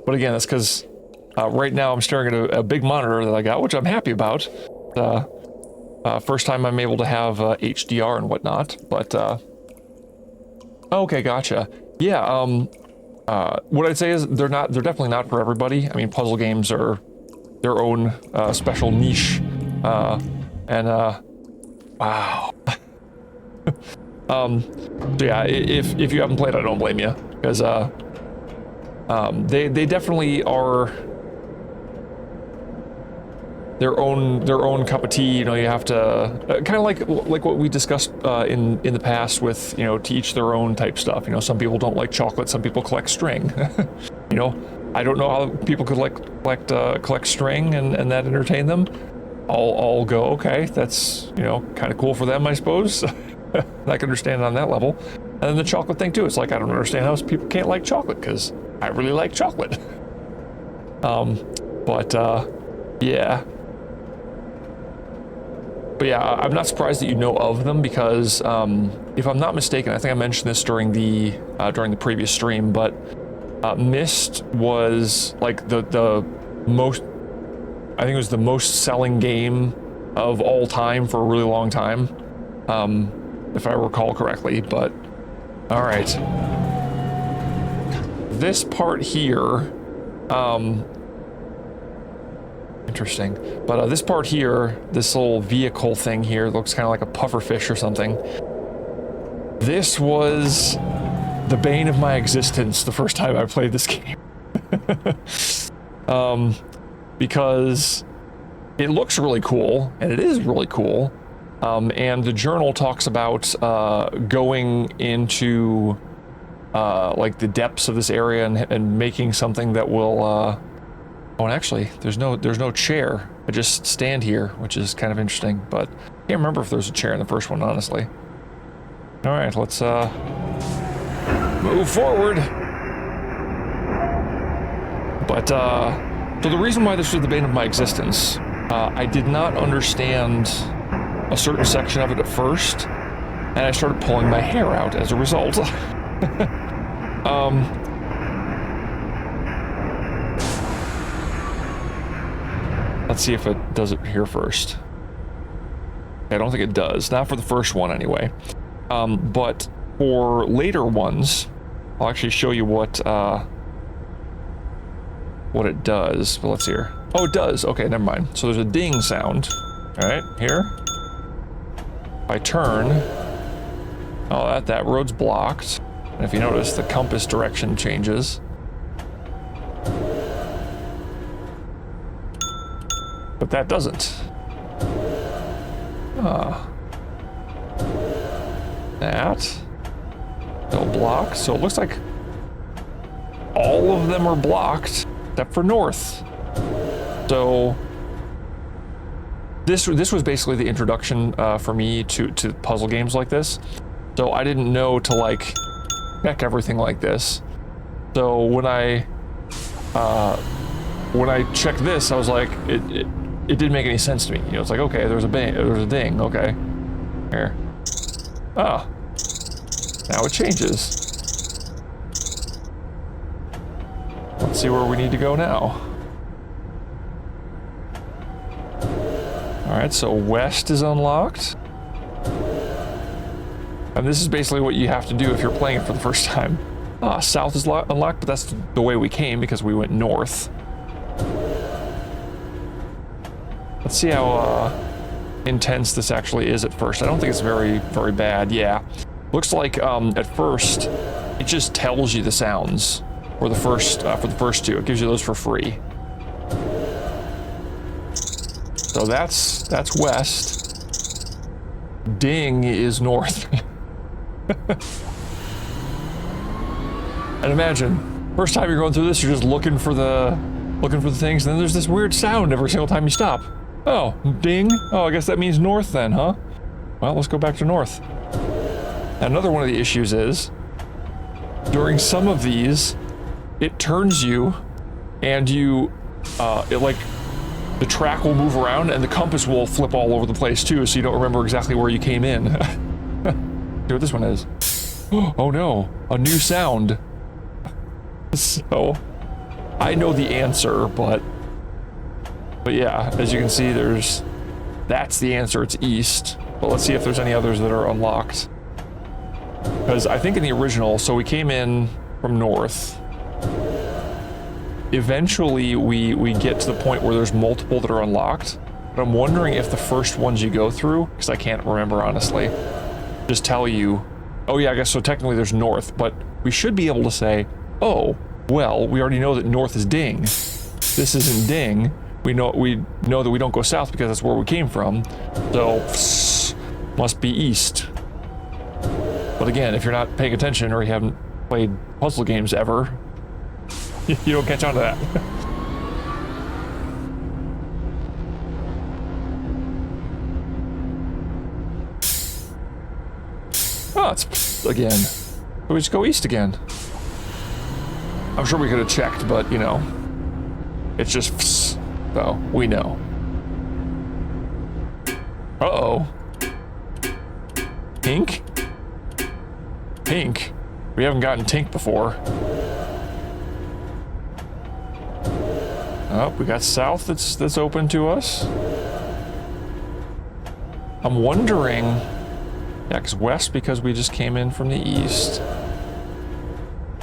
But again, that's because right now I'm staring at a big monitor that I got, which I'm happy about. First time I'm able to have HDR and whatnot, but okay, gotcha. Yeah, what I'd say is they're definitely not for everybody. I mean, puzzle games are their own special niche, and wow. So yeah, if you haven't played, I don't blame you, because they definitely are their own cup of tea. You know, you have to kind of like what we discussed in the past with, you know, to each their own type stuff. You know, some people don't like chocolate, some people collect string. You know, I don't know how people could collect string and that entertain them. I'll go, okay, that's, you know, kind of cool for them, I suppose. I can understand it on that level. And then the chocolate thing too, it's like, I don't understand how people can't like chocolate, because I really like chocolate. Yeah. But yeah, I'm not surprised that you know of them because if I'm not mistaken, I think I mentioned this during the previous stream, but Myst was like the most, I think it was the most selling game of all time for a really long time, if I recall correctly. But all right, this part here, interesting. But this part here, this little vehicle thing here, looks kind of like a pufferfish or something. This was the bane of my existence the first time I played this game. Because it looks really cool, and it is really cool. And the journal talks about going into like the depths of this area and making something that will oh, and actually there's no chair. I just stand here, which is kind of interesting, but I can't remember if there's a chair in the first one, honestly. All right, let's move forward. But so the reason why this was the bane of my existence, I did not understand a certain section of it at first, and I started pulling my hair out as a result. Let's see if it does it here first. I don't think it does. Not for the first one, anyway. But for later ones, I'll actually show you what it does. But let's see here. Oh, it does. Okay, never mind. So there's a ding sound. All right, here. If I turn, oh, that road's blocked. And if you notice, the compass direction changes. But that doesn't. That still blocked. So it looks like all of them are blocked except for north. So this was basically the introduction for me to puzzle games like this. So I didn't know to like check everything like this. So when I checked this, I was like, it didn't make any sense to me. You know, it's like, okay, there's a ding, okay. Here. Ah. Now it changes. Let's see where we need to go now. Alright, so west is unlocked. And this is basically what you have to do if you're playing it for the first time. South is unlocked, but that's the way we came because we went north. Let's see how intense this actually is at first. I don't think it's very, very bad. Yeah. Looks like at first it just tells you the sounds for the first two. It gives you those for free. So that's west. Ding is north. And imagine, first time you're going through this, you're just looking for the things, and then there's this weird sound every single time you stop. Oh, ding. Oh, I guess that means north then, huh? Well, let's go back to north. Another one of the issues is, during some of these, it turns you, and you, the track will move around, and the compass will flip all over the place too, so you don't remember exactly where you came in. See what this one is. Oh no, a new sound. So, I know the answer, but yeah, as you can see, that's the answer, it's east. But let's see if there's any others that are unlocked. Because I think in the original, so we came in from north. Eventually, we get to the point where there's multiple that are unlocked. But I'm wondering if the first ones you go through, because I can't remember honestly, just tell you, oh yeah, I guess so technically there's north, but we should be able to say, oh, well, we already know that north is ding. This isn't ding. We know that we don't go south because that's where we came from. So, must be east. But again, if you're not paying attention or you haven't played puzzle games ever, you don't catch on to that. Oh, it's again. We just go east again. I'm sure we could have checked, but you know, it's just so we know. Uh-oh. Tink? Tink? We haven't gotten Tink before. Oh, we got south that's open to us. I'm wondering... Yeah, because west, because we just came in from the east.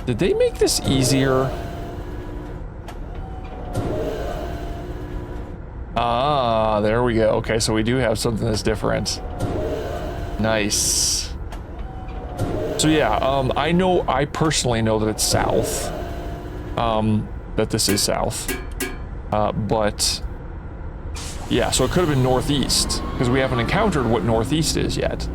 Did they make this easier? Ah, there we go. Okay, so we do have something that's different. Nice. So yeah, I personally know that it's south. That this is south. But yeah, so it could have been northeast, because we haven't encountered what northeast is yet.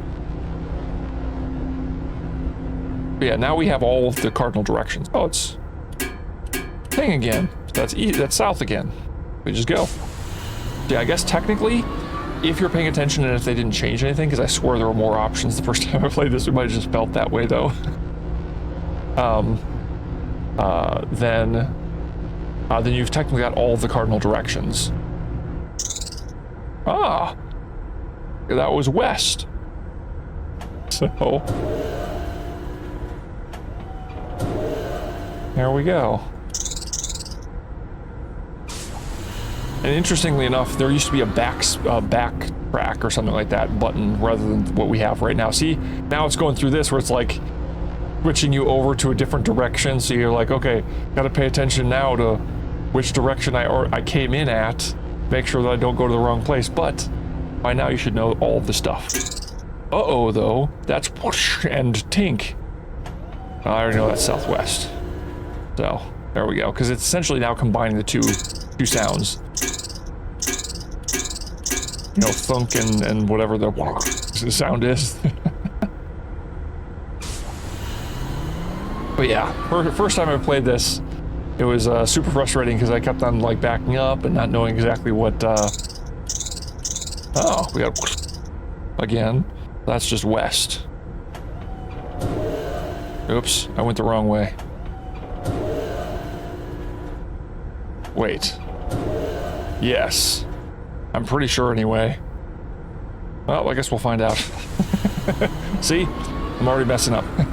But yeah, now we have all of the cardinal directions. Oh, it's thing again. That's east, that's south again. We just go. Yeah, I guess technically, if you're paying attention and if they didn't change anything, because I swear there were more options the first time I played this, we might have just felt that way though. Then you've technically got all of the cardinal directions. Ah, that was west. So there we go. And interestingly enough, there used to be a back track or something like that button rather than what we have right now. See, now it's going through this where it's like switching you over to a different direction. So you're like, okay, got to pay attention now to which direction I came in at. Make sure that I don't go to the wrong place. But by now you should know all of the stuff. Uh-oh, though. That's whoosh and tink. I already know that's southwest. So there we go. Because it's essentially now combining the two sounds. You know, thunk and whatever the sound is. But yeah, first time I played this, it was super frustrating because I kept on like backing up and not knowing exactly what. Oh, we got again. That's just west. Oops, I went the wrong way. Wait. Yes. I'm pretty sure anyway. Well, I guess we'll find out. See? I'm already messing up. I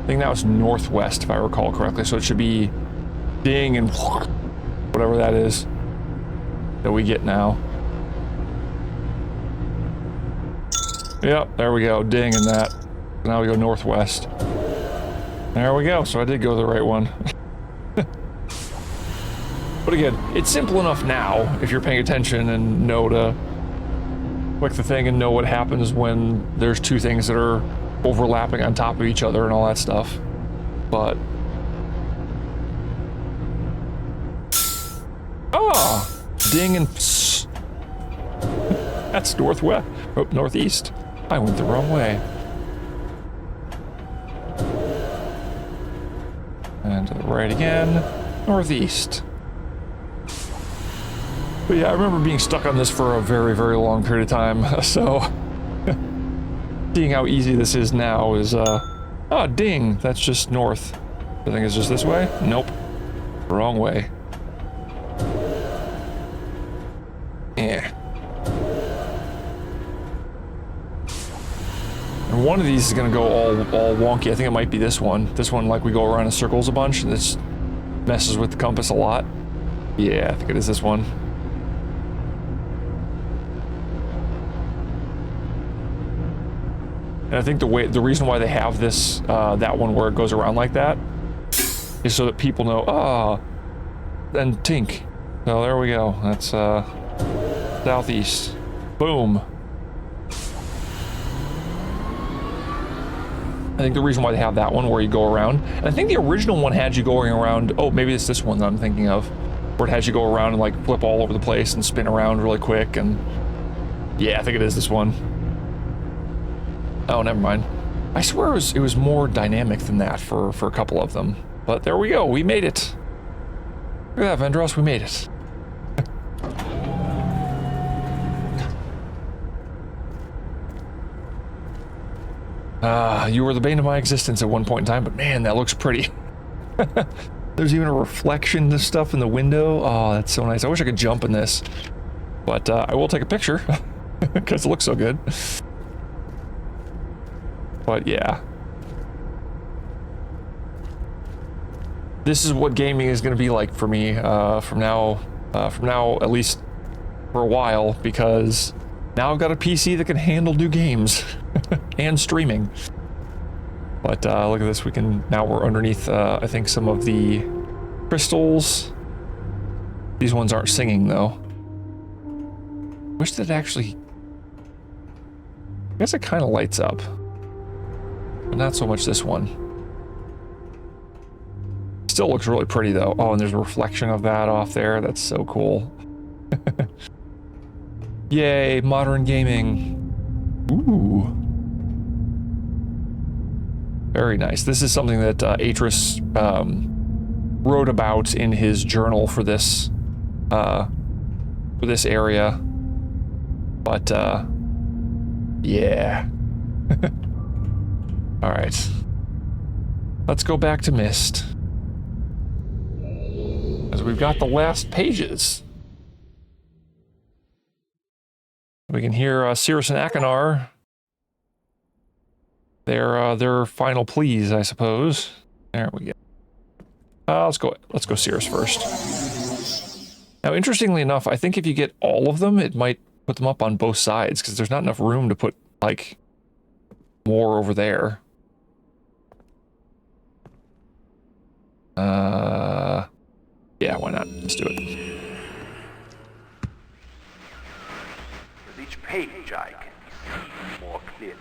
think now it's northwest, if I recall correctly, so it should be ding and whatever that is that we get now. Yep, there we go, ding and that. Now we go northwest. There we go, so I did go the right one. But again, it's simple enough now if you're paying attention and know to click the thing and know what happens when there's two things that are overlapping on top of each other and all that stuff. But ding and pss. That's northwest. Oh, northeast. I went the wrong way. And to the right again. Northeast. But yeah, I remember being stuck on this for a very, very long period of time, so seeing how easy this is now is, oh, ding, that's just north. I think it's just this way? Nope. Wrong way. Yeah. And one of these is gonna go all wonky. I think it might be this one. This one, like, we go around in circles a bunch, and this messes with the compass a lot. Yeah, I think it is this one. And I think the reason why they have this, that one where it goes around like that, is so that people know, and tink. So there we go. That's southeast. Boom. I think the reason why they have that one where you go around, and I think the original one had you going around, oh, maybe it's this one that I'm thinking of, where it has you go around and like flip all over the place and spin around really quick, and yeah, I think it is this one. Oh, never mind. I swear it was more dynamic than that for a couple of them. But there we go, we made it. Look at that, Vendros, we made it. You were the bane of my existence at one point in time, but man, that looks pretty. There's even a reflection of stuff in the window. Oh, that's so nice. I wish I could jump in this. But I will take a picture because it looks so good. But yeah. This is what gaming is going to be like for me from now at least for a while, because now I've got a PC that can handle new games and streaming. But look at this, now we're underneath I think some of the crystals. These ones aren't singing though. Wish that actually, I guess it kind of lights up, but not so much this one. Still looks really pretty though. Oh, and there's a reflection of that off there. That's so cool. Yay, modern gaming. Ooh. Very nice. This is something that Atris wrote about in his journal for this area. But yeah. All right. Let's go back to Myst. As we've got the last pages. We can hear Cirrus and Akinar. Their final pleas, I suppose. There we go. Let's go Cirrus first. Now, interestingly enough, I think if you get all of them, it might put them up on both sides, because there's not enough room to put, like, more over there. Yeah, why not? Let's do it. With each page, I can see more clearly.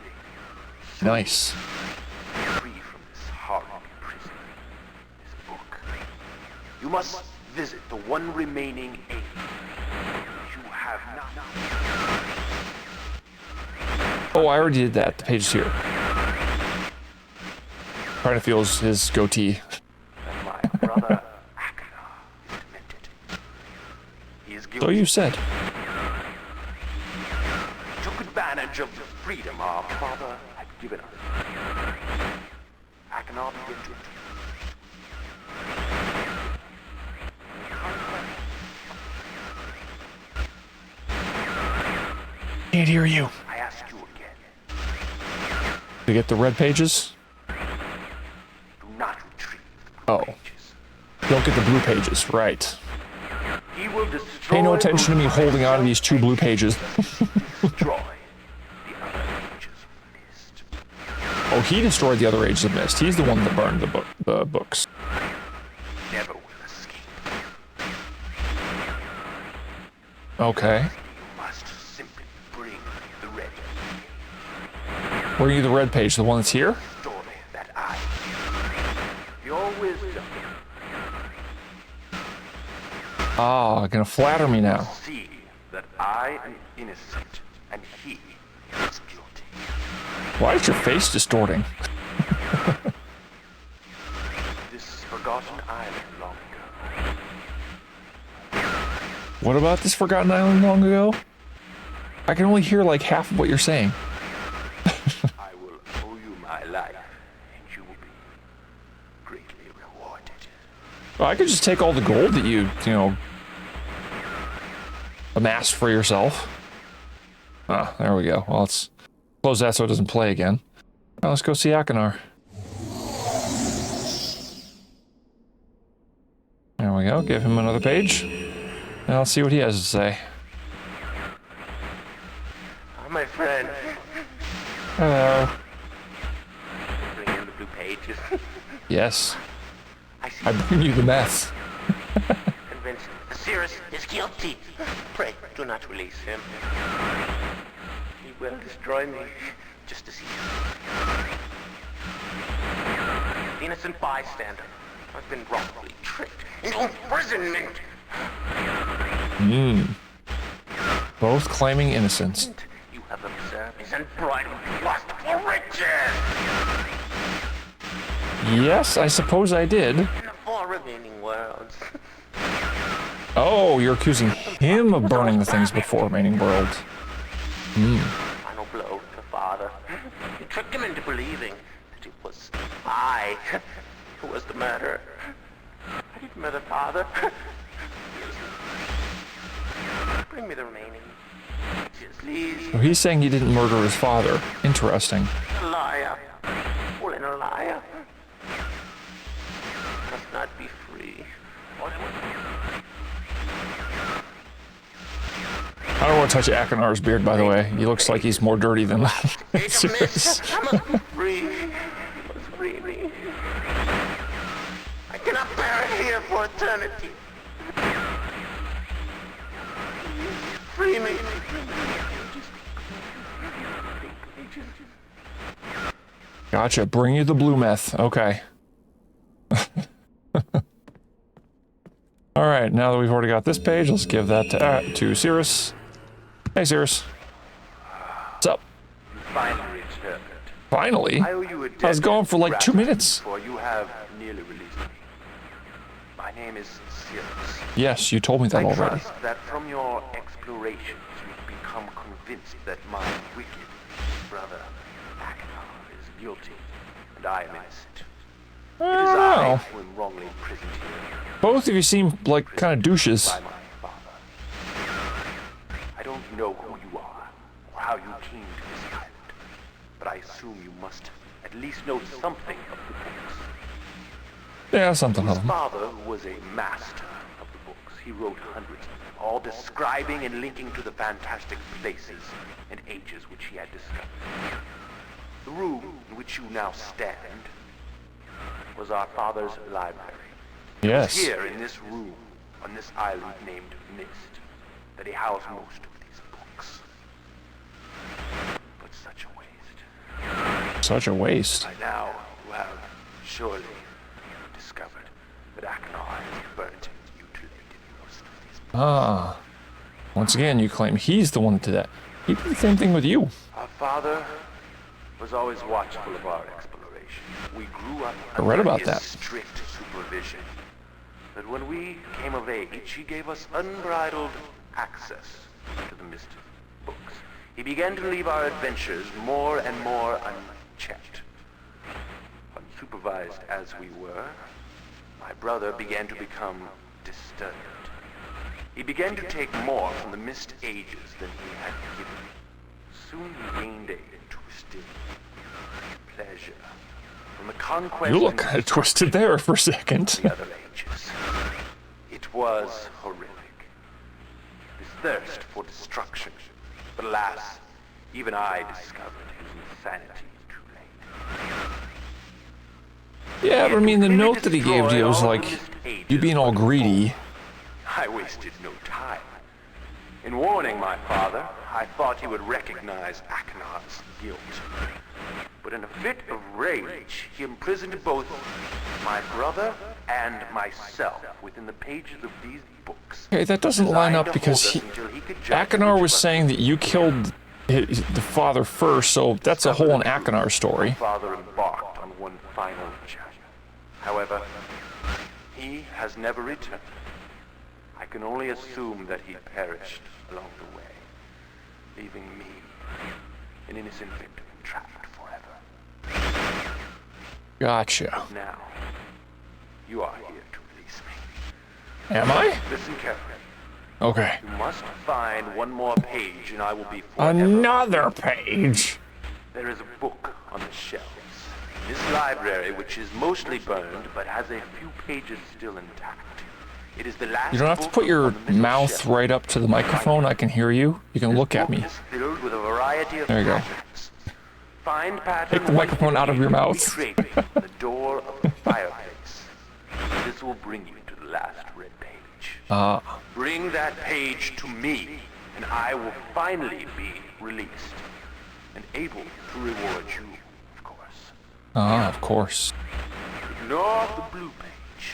Nice. Free from this horrible prison, this book. You must visit the one remaining aid. You have not. Oh, I already did that. The page is here. Trying to feel his goatee. And my brother Akinar is demented. He is guilty. So you said. He took advantage of the freedom our father had given us. Akinar began to Can't hear you. I ask you again. To get the red pages? Do not retrieve the Oh. pages. Don't get the blue pages, right. He will destroy. Pay no attention to me holding on to these 2 blue pages. Destroy the other pages of Myst. Oh, he destroyed the other Ages of Myst. He's the one that burned the books. Never will escape. Okay. You must simply bring the red Bring you the red page, the one that's here? story that I. Your wisdom. Ah, gonna flatter me now. See that I am innocent and he is guilty. Why is your face distorting? This forgotten island long ago. What about this Forgotten Island long ago? I can only hear like half of what you're saying. I will owe you my life, and you will be greatly rewarded. Well, I could just take all the gold that you know, amassed for yourself. Ah, there we go. Well, let's close that so it doesn't play again. Now let's go see Akinar. There we go. Give him another page. Now let's see what he has to say. Oh, my friend. Hello. Bring in the blue pages. Yes. I see. I bring you the meth. Convinced Cirrus is guilty. Pray, do not release him. He will destroy me, just as he did. The innocent bystander has been wrongfully tricked into imprisonment. Both claiming innocence. You have observed his unbridled lust for riches. Yes, I suppose I did. In the 4 remaining worlds. Oh, you're accusing him of burning the things before remaining worlds. Final blow to the father. You tricked him into believing that it was I who was the murderer. I didn't murder father. Bring me the remaining. Please. So he's saying he didn't murder his father. Interesting. A liar. All in a liar. Must not be free. I don't want to touch Akinar's beard, by the way. He looks like he's more dirty than that. Myst, I must be free. You must free me. I cannot bear it here for eternity. Free me. Gotcha. Bring you the blue meth. Okay. All right. Now that we've already got this page, let's give that to Cirrus. Hey, Cirrus. What's up? Finally returned. Finally? I owe you a debt I was gone for like 2 minutes. For you have nearly released me. My name is Cirrus. Yes, you told me that I already. trust that from your explorations you've become convinced that my wicked brother Akinor is guilty, and I am innocent. It is I who am wrongly imprisoned here Both of you seem like kind of douches. by my father. I don't know who you are, or how you came to this island, but I assume you must at least know something of the books. Yeah, something of His them. father was a master of the books. He wrote hundreds of them, all describing and linking to the fantastic places and ages which he had discovered. The room in which you now stand was our father's library. Yes. Here in this room, on this island named Myst, that he housed most of these books. But such a waste. Such a waste. By now, you have surely discovered that Akinor has burnt and mutilated most of these books. Ah. Once again, you claim he's the one that did that. He did the same thing with you. Our father was always watchful of our exploration. We grew up I read about under his that. strict supervision. But when we came of age, he gave us unbridled access to the Myst books. He began to leave our adventures more and more unchecked. Unsupervised as we were, my brother began to become disturbed. He began to take more from the Myst ages than he had given. Soon he gained a twisted pleasure from the conquest You look and kind of twisted there for a second. the other ages. It was horrific. This thirst for destruction. But alas, even I discovered his insanity too late. Yeah, but I mean, the note that he gave to you was like, you being all greedy. I wasted no time. In warning my father, I thought he would recognize Akinor's guilt. But in a fit of rage, he imprisoned both my brother and myself within the pages of these books. Okay, that doesn't line up designed to because hold he, us until he could judge Akinor which was of us saying that you killed the father first, so that's a whole in Akinar story. My father embarked on one final chapter. However, he has never returned. I can only assume that he perished along the way, leaving me, an innocent victim, trapped forever. Gotcha. Now, you are here to release me. Am I? Listen carefully. Okay. You must find one more page and I will be forever. Another page. There is a book on the shelves. This library, which is mostly burned, but has a few pages still intact. It is the last You don't have to book put your on the middle mouth shelf. right up to the microphone. I can hear you. You can look at Book me. is filled with a variety of There you go. patterns. Find pattern Take the microphone out of your mouth. 158 on the door of the fireplace. This will bring you to the last red page. Ah. Bring that page to me, and I will finally be released and able to reward you, of course. Ah, of course. Ignore the blue page.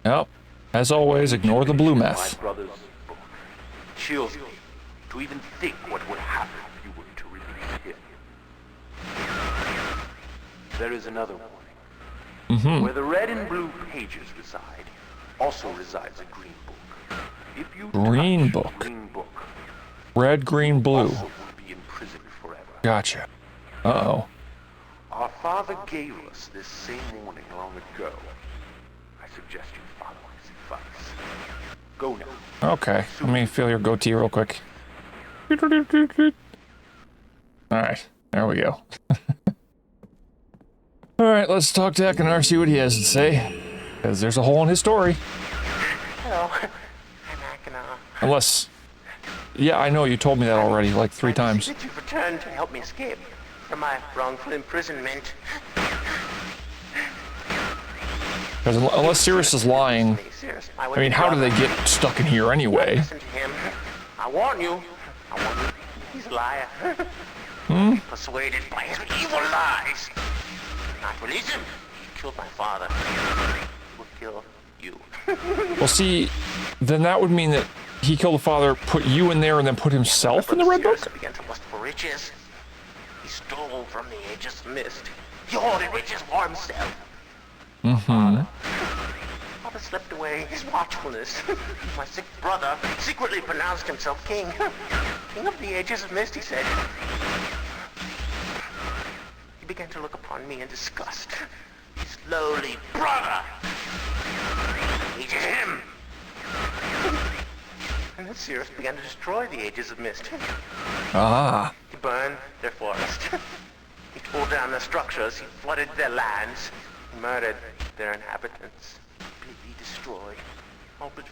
Yep. As always, ignore the blue My meth. brother's book. It chills me to even think what would happen if you were to release him. There is another warning. Where the red and blue pages reside, also resides a green book. If you Green touch book. green book, Red, green, blue. also will be imprisoned forever. Gotcha. Uh-oh. Our father gave us this same warning long ago. I suggest you follow his advice. Go now. Okay, let me feel your goatee real quick. Alright, there we go. Alright, let's talk to Akinar, see what he has to say. Because there's a hole in his story. Hello, I'm Akinar. Unless... Yeah, I know, you told me that already, like 3 times. Did you return to help me escape from my wrongful imprisonment? Because unless Sirius is lying... I mean, how do they get stuck in here anyway? Listen to him. I warn you. He's a liar. Persuaded by his evil lies. Not release him. He killed my father. He will kill you. Well, see, then that would mean that he killed the father, put you in there, and then put himself in the Red Book? Began to lust for riches. He stole from the ages of Myst. He hoarded riches for himself. Father slipped away his watchfulness. My sick brother secretly pronounced himself king. King of the ages of Myst, he said. He began to look upon me in disgust. His lowly brother hated him. And then Sirius began to destroy the ages of Myst. Ah. He burned their forest. He tore down their structures. He flooded their lands. He murdered their inhabitants. Completely destroyed.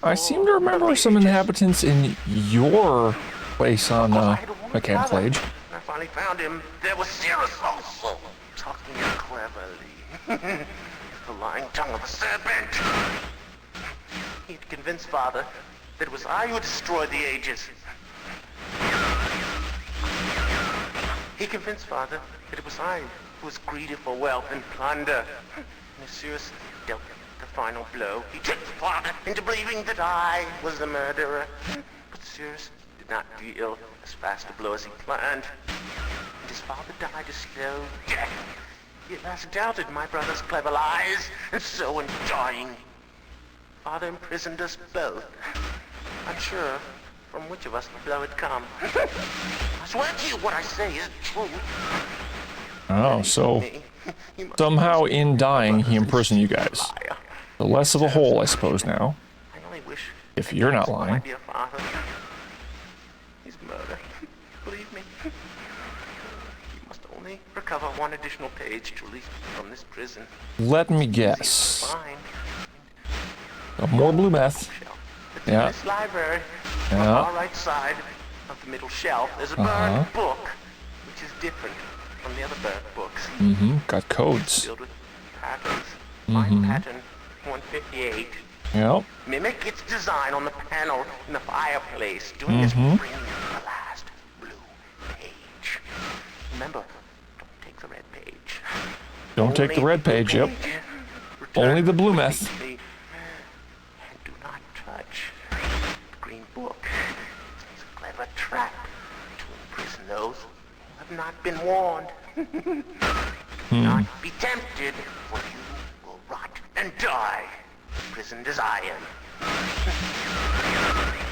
I seem to remember some inhabitants in your place on Mechanic Plage. I finally found him. There was Sirius also, talking cleverly. The lying tongue of a serpent. He had convinced Father that it was I who destroyed the ages. He convinced Father that it was I who was greedy for wealth and plunder. And as Sirius dealt the final blow, he tricked Father into believing that I was the murderer. But Sirius did not deal as fast a blow as he planned. And his father died a slow death. He at last doubted my brother's clever lies, and so in dying, Father imprisoned us both. Unsure from which of us the blow had come. I swear to you what I say is true. Oh, so somehow in dying he imprisoned you guys. The less of a hole, I suppose, now. I only wish if you're not lying. My dear father. He's murdered. Believe me. You must only recover one additional page to release me from this prison. Let me guess. More blue meth. Yeah. This library, on the far right side of the middle shelf, there's a burned book, which is different from the other burned books. Got codes. Filled with patterns. Find pattern 158. Yep. Mimic its design on the panel in the fireplace. Doing this will bring the last blue page. Remember, don't take the red page. Don't take the red page, yep. Only the blue meth. Do not touch the green book. It's a clever trap to imprison those who have not been warned. Do not be tempted, for you will rot and die, imprisoned as I am. I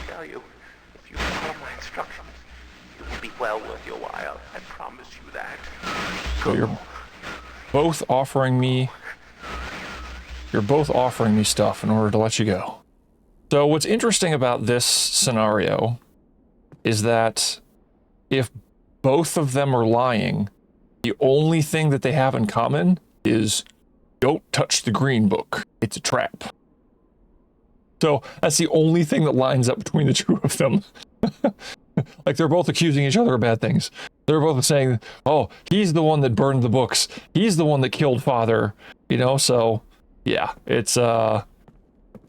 tell you, if you follow my instructions, it will be well worth your while. I promise you that. So you're both offering me stuff in order to let you go. So what's interesting about this scenario is that if both of them are lying, the only thing that they have in common is don't touch the green book. It's a trap. So that's the only thing that lines up between the two of them. Like they're both accusing each other of bad things. They're both saying, oh, he's the one that burned the books. He's the one that killed Father. You know, so yeah, it's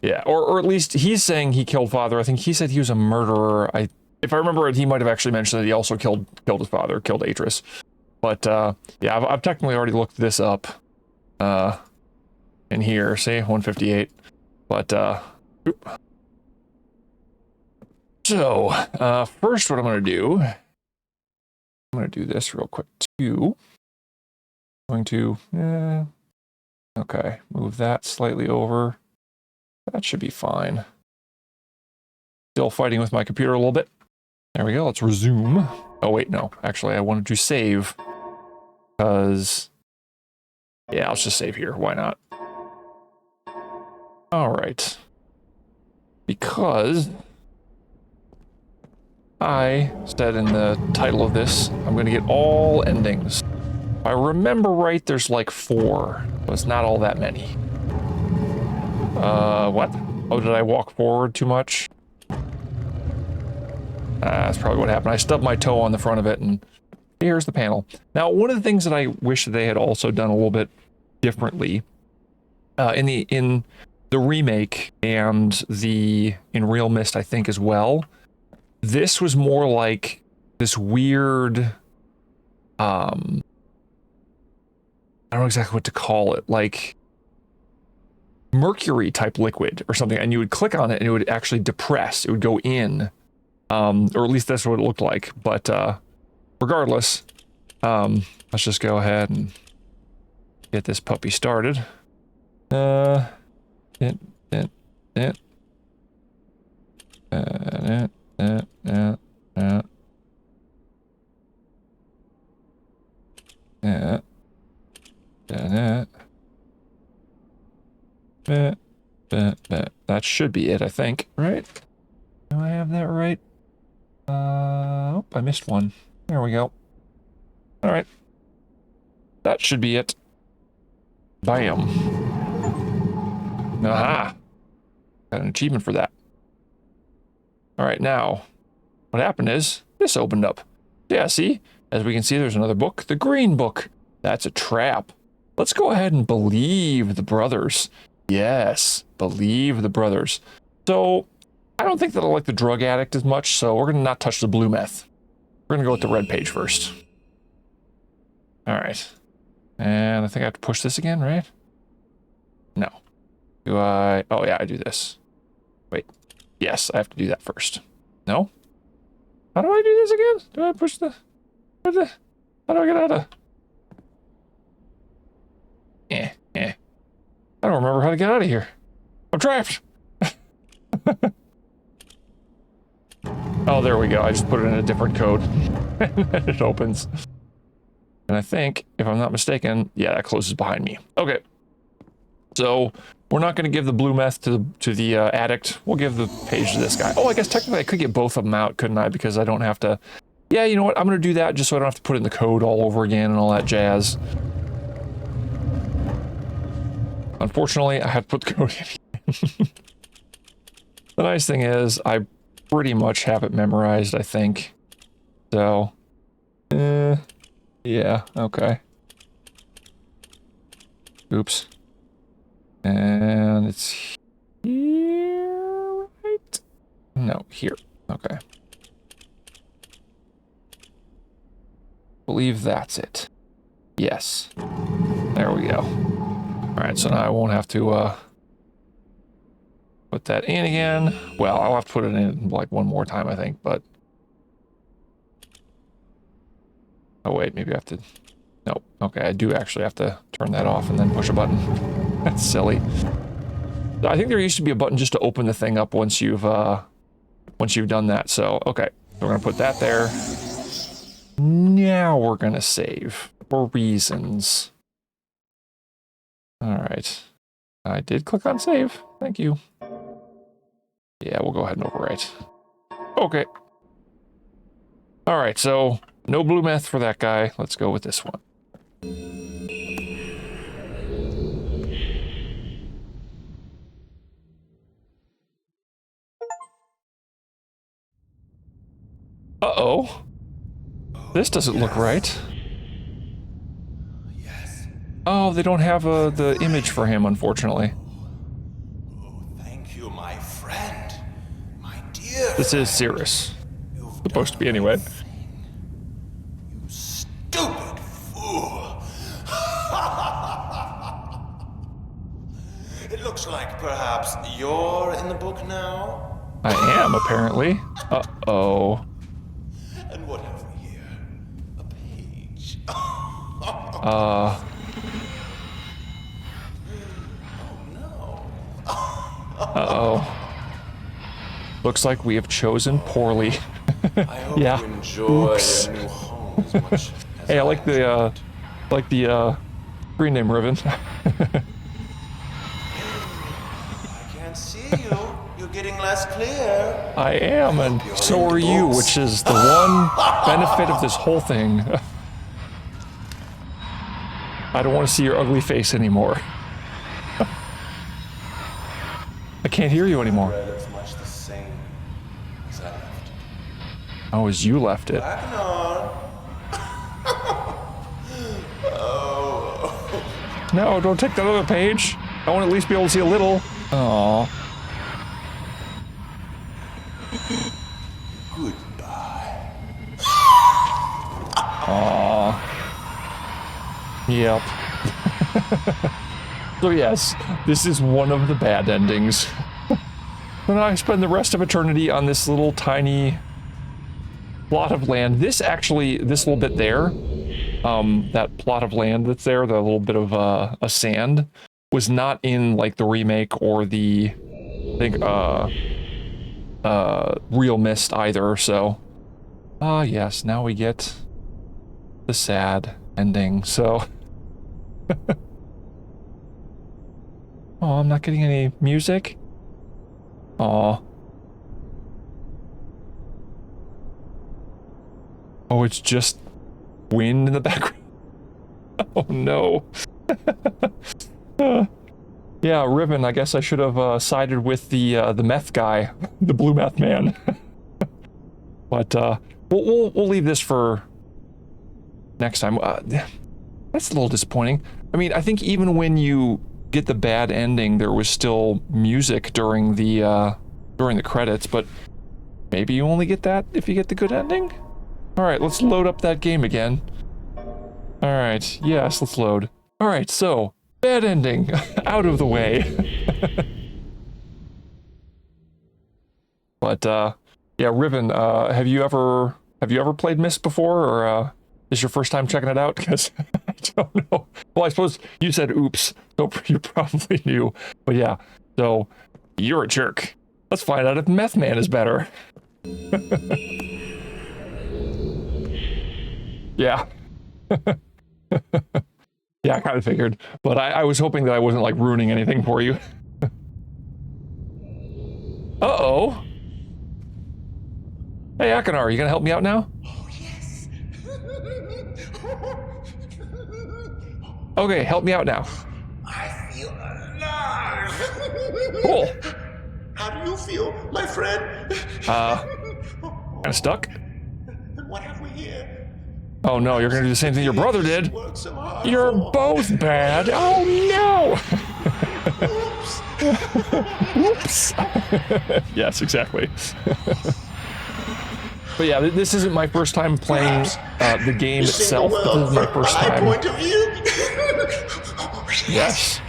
yeah, or at least he's saying he killed Father. I think he said he was a murderer. If I remember it, he might have actually mentioned that he also killed his father, killed Atris. But yeah, I've technically already looked this up in here. See, 158. But so first, what I'm gonna do this real quick too. I'm going to okay, move that slightly over. That should be fine. Still fighting with my computer a little bit. There we go, let's resume. Oh wait, no, actually I wanted to save. Because, yeah, let's just save here, why not? Alright. because I said in the title of this, I'm going to get all endings. If I remember right, there's like 4, but it's not all that many. What? Oh, did I walk forward too much? That's probably what happened. I stubbed my toe on the front of it, and here's the panel. Now, one of the things that I wish that they had also done a little bit differently in the remake and in Real Myst, I think as well, this was more like this weird, I don't know exactly what to call it, like mercury type liquid or something, and you would click on it and it would actually depress. It would go in, or at least that's what it looked like. But regardless, let's just go ahead and get this puppy started. That should be it, I think, right? Do I have that right? Oh, I missed one. There we go. All right. That should be it. Bam. Aha! Got an achievement for that. All right, now, what happened is, this opened up. Yeah, see? As we can see, there's another book, the Green Book. That's a trap. Let's go ahead and believe the brothers. Yes, believe the brothers. So, I don't think that I like the drug addict as much, so we're going to not touch the blue meth. We're going to go with the red page first. All right. And I think I have to push this again, right? No. Do I? Oh, yeah, I do this. Wait. Yes, I have to do that first. No? How do I do this again? Do I push the... How do I get out of... I don't remember how to get out of here. I'm trapped. Oh, there we go. I just put it in a different code. And it opens. And I think, if I'm not mistaken, yeah, that closes behind me. Okay. So, we're not going to give the blue meth to the addict. We'll give the page to this guy. Oh, I guess technically I could get both of them out, couldn't I? Because I don't have to... Yeah, you know what? I'm going to do that just so I don't have to put in the code all over again and all that jazz. Unfortunately, I have to put the code in. The nice thing is, I pretty much have it memorized, I think. So, yeah, okay. Oops. And it's here, right? No, here. Okay. Believe that's it. Yes. There we go. Alright, so now I won't have to, put that in again. Well, I'll have to put it in like one more time, I think, but... Oh, wait, maybe I have to... Nope. Okay, I do actually have to turn that off and then push a button. That's silly. I think there used to be a button just to open the thing up once you've done that, so, okay. So we're gonna put that there. Now we're gonna save. For reasons. Alright. I did click on save. Thank you. Yeah, we'll go ahead and overwrite. Okay. Alright, so no blue meth for that guy. Let's go with this one. Uh-oh. This doesn't look right. Yes. Oh, they don't have the image for him, unfortunately. Oh, thank you, my friend. My dear. This is Cirrus. Supposed to be anyway. You stupid fool. It looks like perhaps you're in the book now. I am, apparently. Uh-oh. And what have we here? A page. Oh, No. uh-oh. Looks like we have chosen poorly. I hope Yeah. you enjoy Oops. your new home as much as Hey, I like the screen name ribbon. I can't see you. You getting less clear. I am, and so are you, which is the one benefit of this whole thing. I don't want to see your ugly face anymore. I can't hear you anymore. It's much the same as I left it. Oh, as you left it. Ragnar. No, don't take that other page. I want to at least be able to see a little. Aww. Goodbye. Aww. Yep. So yes, this is one of the bad endings. When I spend the rest of eternity on this little tiny plot of land. This little bit there, that plot of land that's there, the little bit of a sand, was not in like the remake or the, I think, real Myst either. So, yes, now we get the sad ending. So. Oh, I'm not getting any music? Aw. Oh, it's just wind in the background. Oh no. Yeah, Riven, I guess I should have sided with the meth guy, the blue meth man. But we'll leave this for next time. That's a little disappointing. I mean, I think even when you get the bad ending, there was still music during the credits, but maybe you only get that if you get the good ending? Alright, let's load up that game again. Alright, yes, let's load. Alright, so, bad ending, out of the way. But, yeah, Riven, have you ever played Myst before, or, is your first time checking it out? Because I don't know. Well, I suppose you said oops, so you probably knew. But yeah, so you're a jerk. Let's find out if Meth Man is better. Yeah. Yeah, I kind of figured. But I was hoping that I wasn't, like, ruining anything for you. Uh-oh. Hey, Akanar, are you gonna help me out now? Okay, help me out now. I feel alive. Cool. How do you feel, my friend? Kind of stuck? What have we here? Oh no, you're gonna do the same thing your brother did. Worked so hard You're for. both bad. Oh no! Oops. Yes, exactly. But yeah, this isn't my first time playing the game itself, but this is my first time. Point of view. Yes.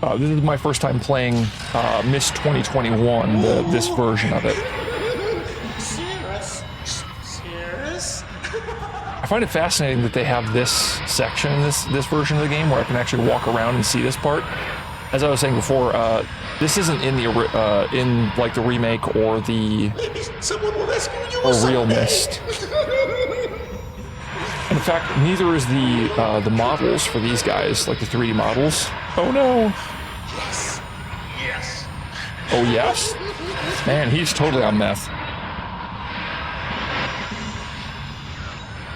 This is my first time playing Myst 2021, this version of it. Serious? I find it fascinating that they have this section in this version of the game where I can actually walk around and see this part. As I was saying before, this isn't in the in like the remake or the real Myst. In fact, neither is the models for these guys, like the 3D models. Oh no! Yes. Yes. Oh yes? Man, he's totally on meth.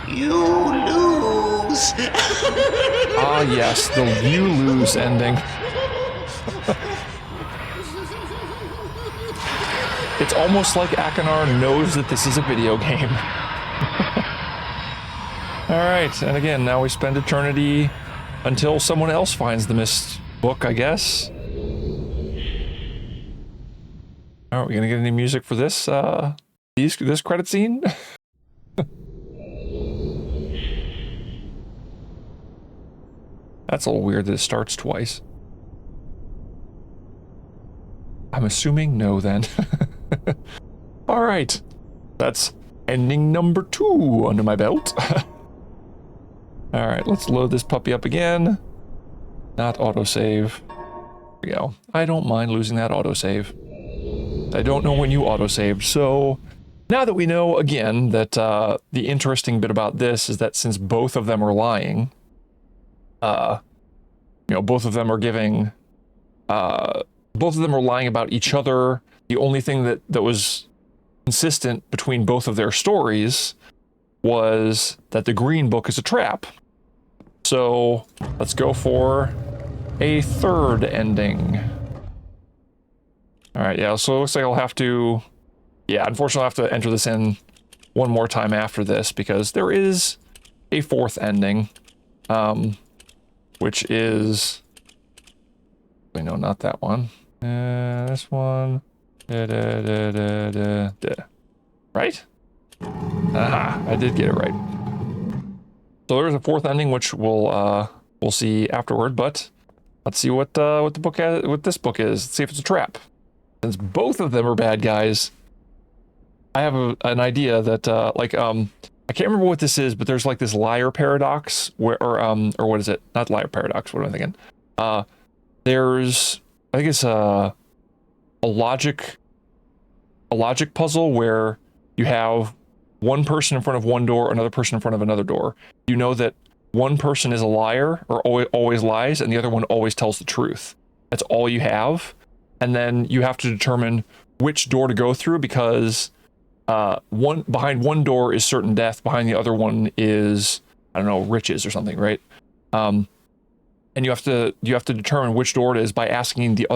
You lose. Ah yes, the you lose ending. It's almost like Akanar knows that this is a video game. Alright, and again, now we spend eternity until someone else finds the Myst book, I guess. Are we gonna get any music for this, this credit scene? That's a little weird that it starts twice. I'm assuming no then. Alright, that's ending number 2 under my belt. Alright, let's load this puppy up again. Not autosave. There we go. I don't mind losing that autosave. I don't know when you autosaved, so now that we know again that the interesting bit about this is that since both of them are lying, you know, both of them are giving both of them are lying about each other. The only thing that was consistent between both of their stories was that the green book is a trap. So let's go for a third ending. All right, yeah, so it looks like I'll have to, yeah, unfortunately I'll have to enter this in one more time after this because there is a fourth ending, which is, wait, no, not that one. This one. Right? Aha, I did get it right. So there's a fourth ending, which we'll see afterward. But let's see what the book has, what this book is. Let's see if it's a trap. Since both of them are bad guys, I have an idea that I can't remember what this is, but there's like this liar paradox where, or what is it? Not liar paradox. What am I thinking? There's, I think it's a logic puzzle where you have one person in front of one door, another person in front of another door. You know that one person is a liar or always lies, and the other one always tells the truth. That's all you have. And then you have to determine which door to go through because behind one door is certain death, behind the other one is, I don't know, riches or something, right? And you have to determine which door it is by asking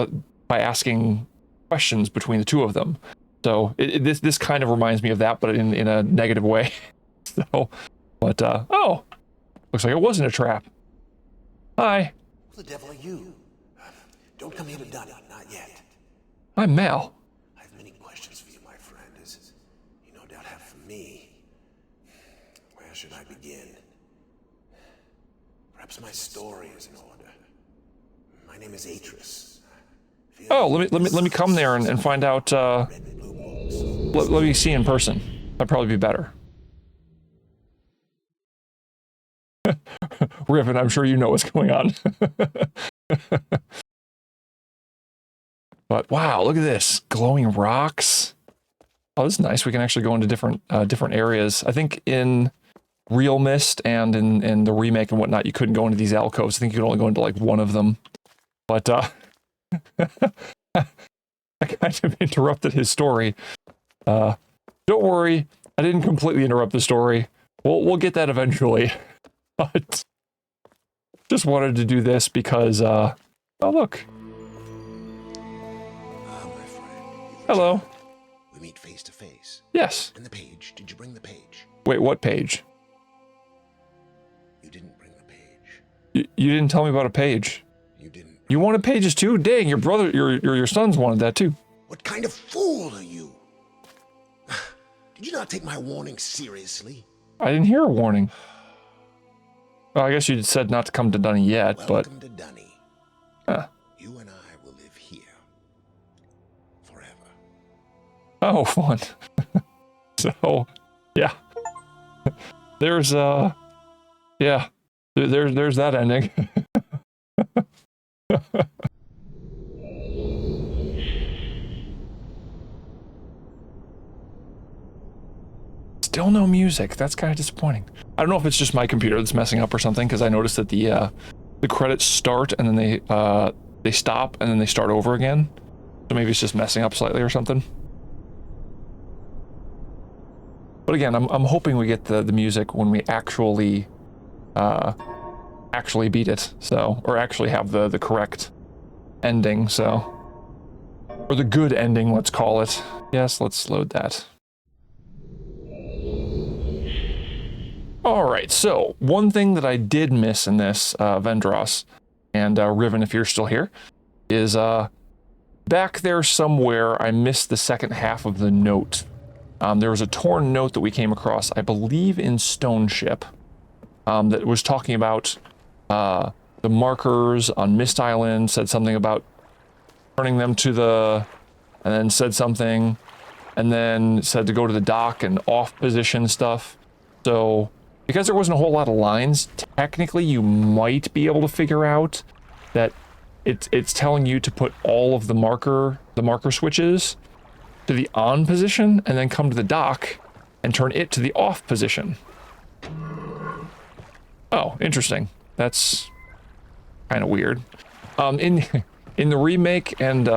questions between the two of them. So this kind of reminds me of that, but in a negative way. So, but oh, looks like it wasn't a trap. Hi. Who the devil are you? Don't come here to Dunny, not yet. I'm Mal. I have many questions for you, my friend, as you no doubt have for me. Where should I begin? Perhaps my story is in order. My name is Atris. Oh, let me come there and find out. Let me see in person. That'd probably be better. Riven, I'm sure you know what's going on. But wow, look at this. Glowing rocks. Oh, this is nice. We can actually go into different areas. I think in real Myst and in the remake and whatnot, you couldn't go into these alcoves. I think you could only go into like one of them. But I kind of interrupted his story. Don't worry, I didn't completely interrupt the story. We'll get that eventually. But just wanted to do this because oh look. My friend. Hello. We meet face to face. Yes. And the page. Did you bring the page? Wait, what page? You didn't bring the page. You didn't tell me about a page. You didn't. You wanted pages too? Dang, your brother, your sons wanted that too. What kind of fool are you? Did you not take my warning seriously? I didn't hear a warning. Well, I guess you said not to come to Dunny yet, Welcome to Dunny. but... You and I will live here. Forever. Oh, fun. So, yeah. There's yeah. There's that ending. Still no music. That's kind of disappointing. I don't know if it's just my computer that's messing up or something, because I noticed that the credits start and then they stop and then they start over again. So maybe it's just messing up slightly or something. But again, I'm hoping we get the music when we actually beat it. So, or actually have the correct ending. So, or the good ending, let's call it. Yes, let's load that. All right, so one thing that I did miss in this, Vendros, and Riven, if you're still here, is back there somewhere I missed the second half of the note. There was a torn note that we came across, I believe in Stone Ship, that was talking about the markers on Myst Island, said something about turning them to the, and then said something, and then said to go to the dock and off position stuff. So, because there wasn't a whole lot of lines, technically you might be able to figure out that it's telling you to put all of the marker switches to the on position and then come to the dock and turn it to the off position. Oh, interesting. That's kind of weird. In in the remake and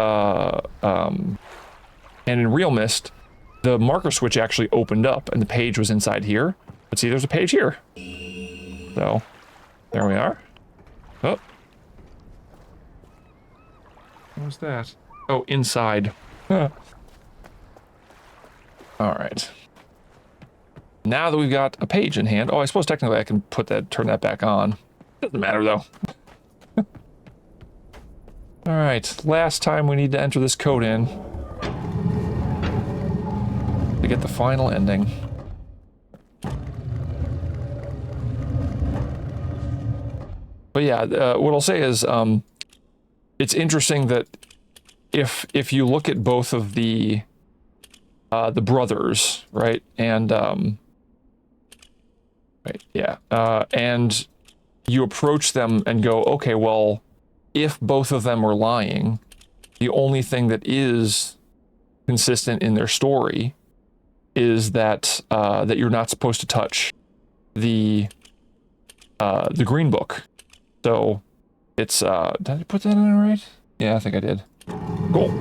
in Real Myst, the marker switch actually opened up and the page was inside here. But see, there's a page here. So, there we are. Oh. What was that? Oh, inside. Huh. All right. Now that we've got a page in hand, oh, I suppose technically I can turn that back on. Doesn't matter though. All right, last time we need to enter this code in to get the final ending. But yeah, what I'll say is, it's interesting that if you look at both of the brothers, right, and right, yeah, and you approach them and go, okay, well, if both of them were lying, the only thing that is consistent in their story is that that you're not supposed to touch the green book. So it's did I put that in right? Yeah, I think I did. Cool.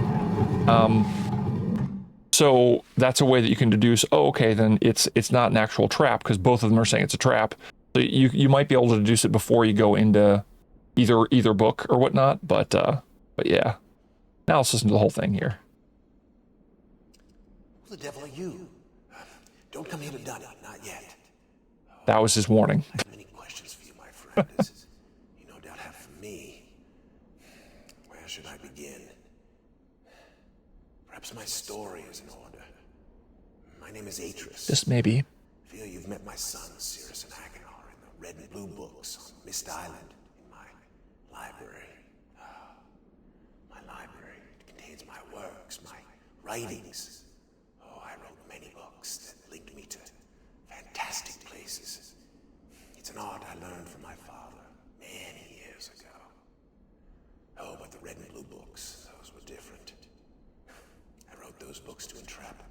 So that's a way that you can deduce, oh, okay, then it's not an actual trap because both of them are saying it's a trap. So you might be able to deduce it before you go into either book or whatnot, but yeah. Now let's listen to the whole thing here. Who the devil are you? Don't come here to Dunny, not yet. That was his warning. I have many questions for you, my friend. As you no doubt have for me. Where should I begin? Perhaps my story is in order. My name is Atris. Just maybe. I feel you've met my sons, Cirrus and Achenar, in the red and blue books on Myst Island in my library. My library contains my works, my writings. Oh, I wrote many books that linked me to fantastic places. It's an art I learned from my father many years ago. Oh, but the red and blue books, those were different. I wrote those books to entrap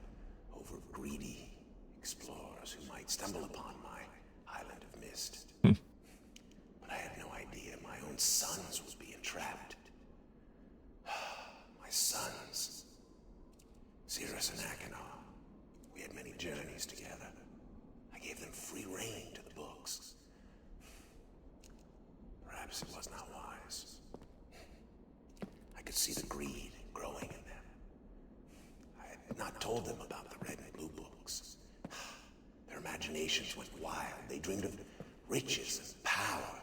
over greedy explorers who might stumble upon my island of Myst. But I had no idea my own sons would be entrapped. My sons, Cirrus and Achenar. We had many journeys together. I gave them free rein to the books. Perhaps it was not wise. I could see the greed growing in them. I had not told them about the red and blue books. Their imaginations went wild. They dreamed of riches and power.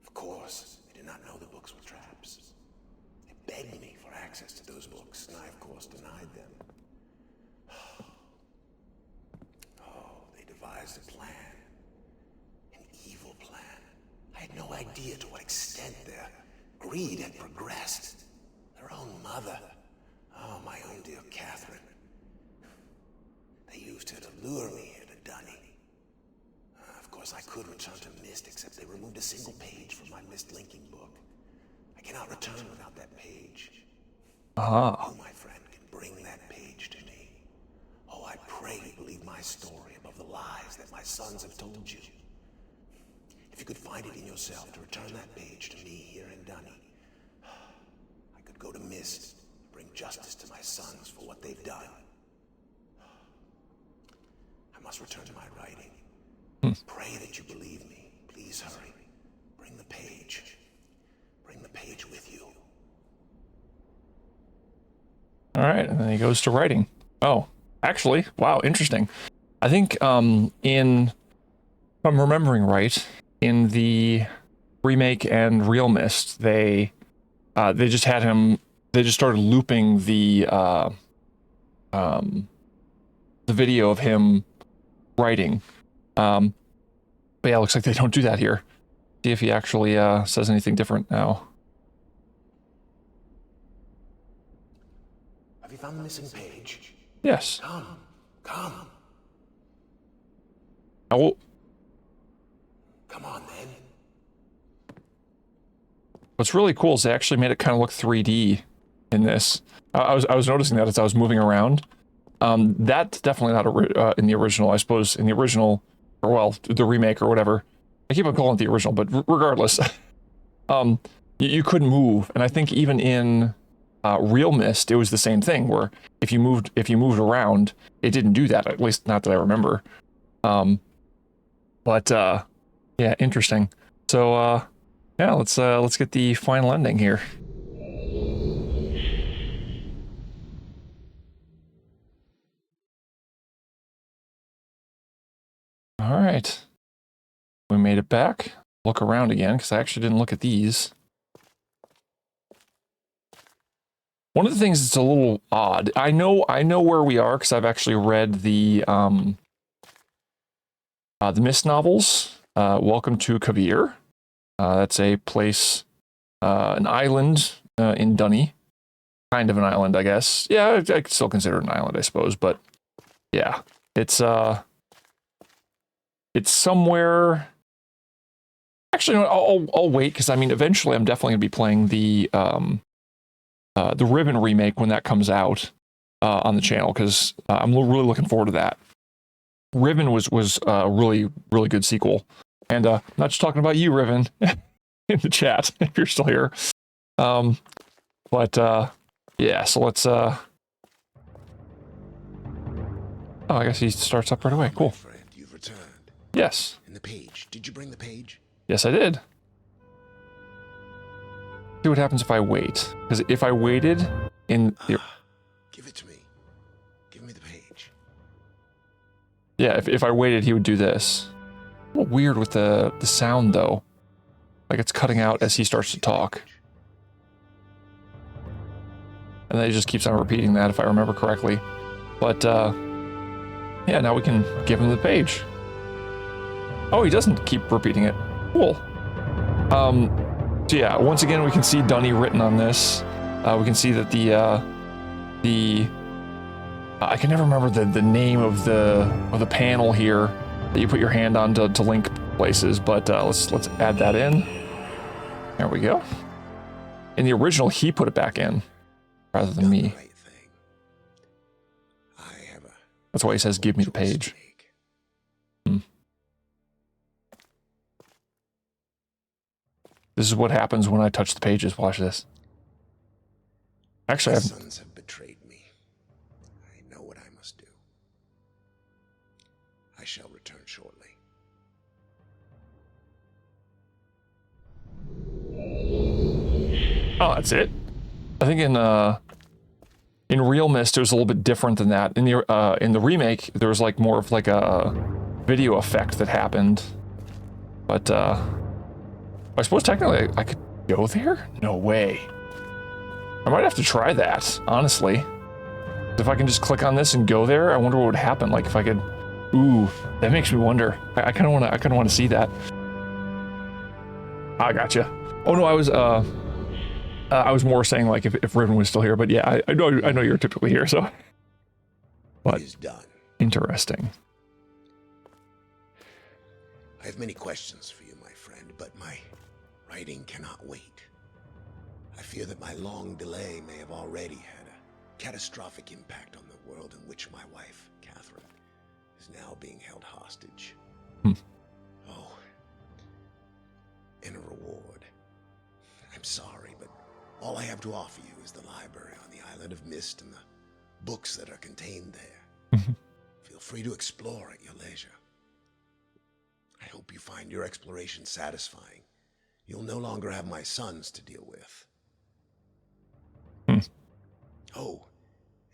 Of course, they did not know the books were traps. They begged me for access to those books, and I, of course, denied them. Oh, they devised a plan. An evil plan. I had no idea to what extent their greed had progressed. Their own mother. Oh, my own dear Catherine. They used her to lure me here to Dunny. Of course, I could return to Myst, except they removed a single page from my Myst linking book. I cannot return without that page. Oh, my friend, can bring that page to me. Oh, I pray you believe my story above the lies that my sons have told you. If you could find it in yourself to return that page to me here in Dunny, I could go to Myst, bring justice to my sons for what they've done. I must return to my writing. Pray that you believe me. Please hurry. Bring the page. Bring the page with you. All right, and then he goes to writing. Oh, actually, wow, interesting. I think if I'm remembering right, in the remake and Real Myst, they just had him. They just started looping the video of him writing. But yeah, it looks like they don't do that here. See if he actually says anything different now. Have you found the missing page? Yes. Come. Oh. Come on, then. What's really cool is they actually made it kind of look 3D in this. I was noticing that as I was moving around. That's definitely not in the original. I suppose in the original, or well, the remake or whatever. I keep on calling it the original, but regardless, you couldn't move, and I think even in real Myst, it was the same thing where if you moved around, it didn't do that. At least not that I remember. But yeah, interesting. So yeah, let's get the final ending here. All right, we made it back. Look around again because I actually didn't look at these. One of the things that's a little odd. I know where we are because I've actually read the Myst novels. Welcome to Kabir. That's a place, an island in Dunny. Kind of an island, I guess. Yeah, I could still consider it an island, I suppose. But yeah, it's somewhere. Actually, no, I'll wait because I mean, eventually, I'm definitely gonna be playing the Riven remake when that comes out on the channel because I'm really looking forward to that. Riven was a really good sequel, and I'm not just talking about you, Riven, in the chat if you're still here. But yeah, so let's. Oh, I guess he starts up right away. Cool. Friend, you've returned. Yes. And the page. Did you bring the page? Yes, I did. See what happens if I wait. Because if I waited in the... Give it to me. Give me the page. Yeah, if I waited, he would do this. A little weird with the sound, though. Like it's cutting out as he starts to talk. And then he just keeps on repeating that, if I remember correctly. But, yeah, now we can give him the page. Oh, he doesn't keep repeating it. Cool. So yeah, once again, we can see Dunny written on this. We can see that the I can never remember the name of the panel here that you put your hand on to link places, but let's add that in. There we go. In the original, he put it back in rather than me. Right thing. I have a That's why he says, "Give me the choice to page." make. This is what happens when I touch the pages. Watch this. Actually, My I've, sons have betrayed me. I know what I must do. I shall return shortly. oh, that's it. I think in real Myst, it was a little bit different than that. In the remake, there was like more of like a video effect that happened. But I suppose technically I could go there? No way. I might have to try that, honestly. If I can just click on this and go there, I wonder what would happen. Like if I could, ooh, that makes me wonder. I kind of want to see that. I gotcha. Oh no, I was more saying like if Riven was still here, but yeah, I know you're typically here, so. But It is done. interesting. I have many questions for you, my friend, but my writing cannot wait. I fear that my long delay may have already had a catastrophic impact on the world in which my wife, Catherine, is now being held hostage. Oh, in a reward. I'm sorry, but all I have to offer you is the library on the island of Myst and the books that are contained there. Feel free to explore at your leisure. I hope you find your exploration satisfying. You'll no longer have my sons to deal with. Oh,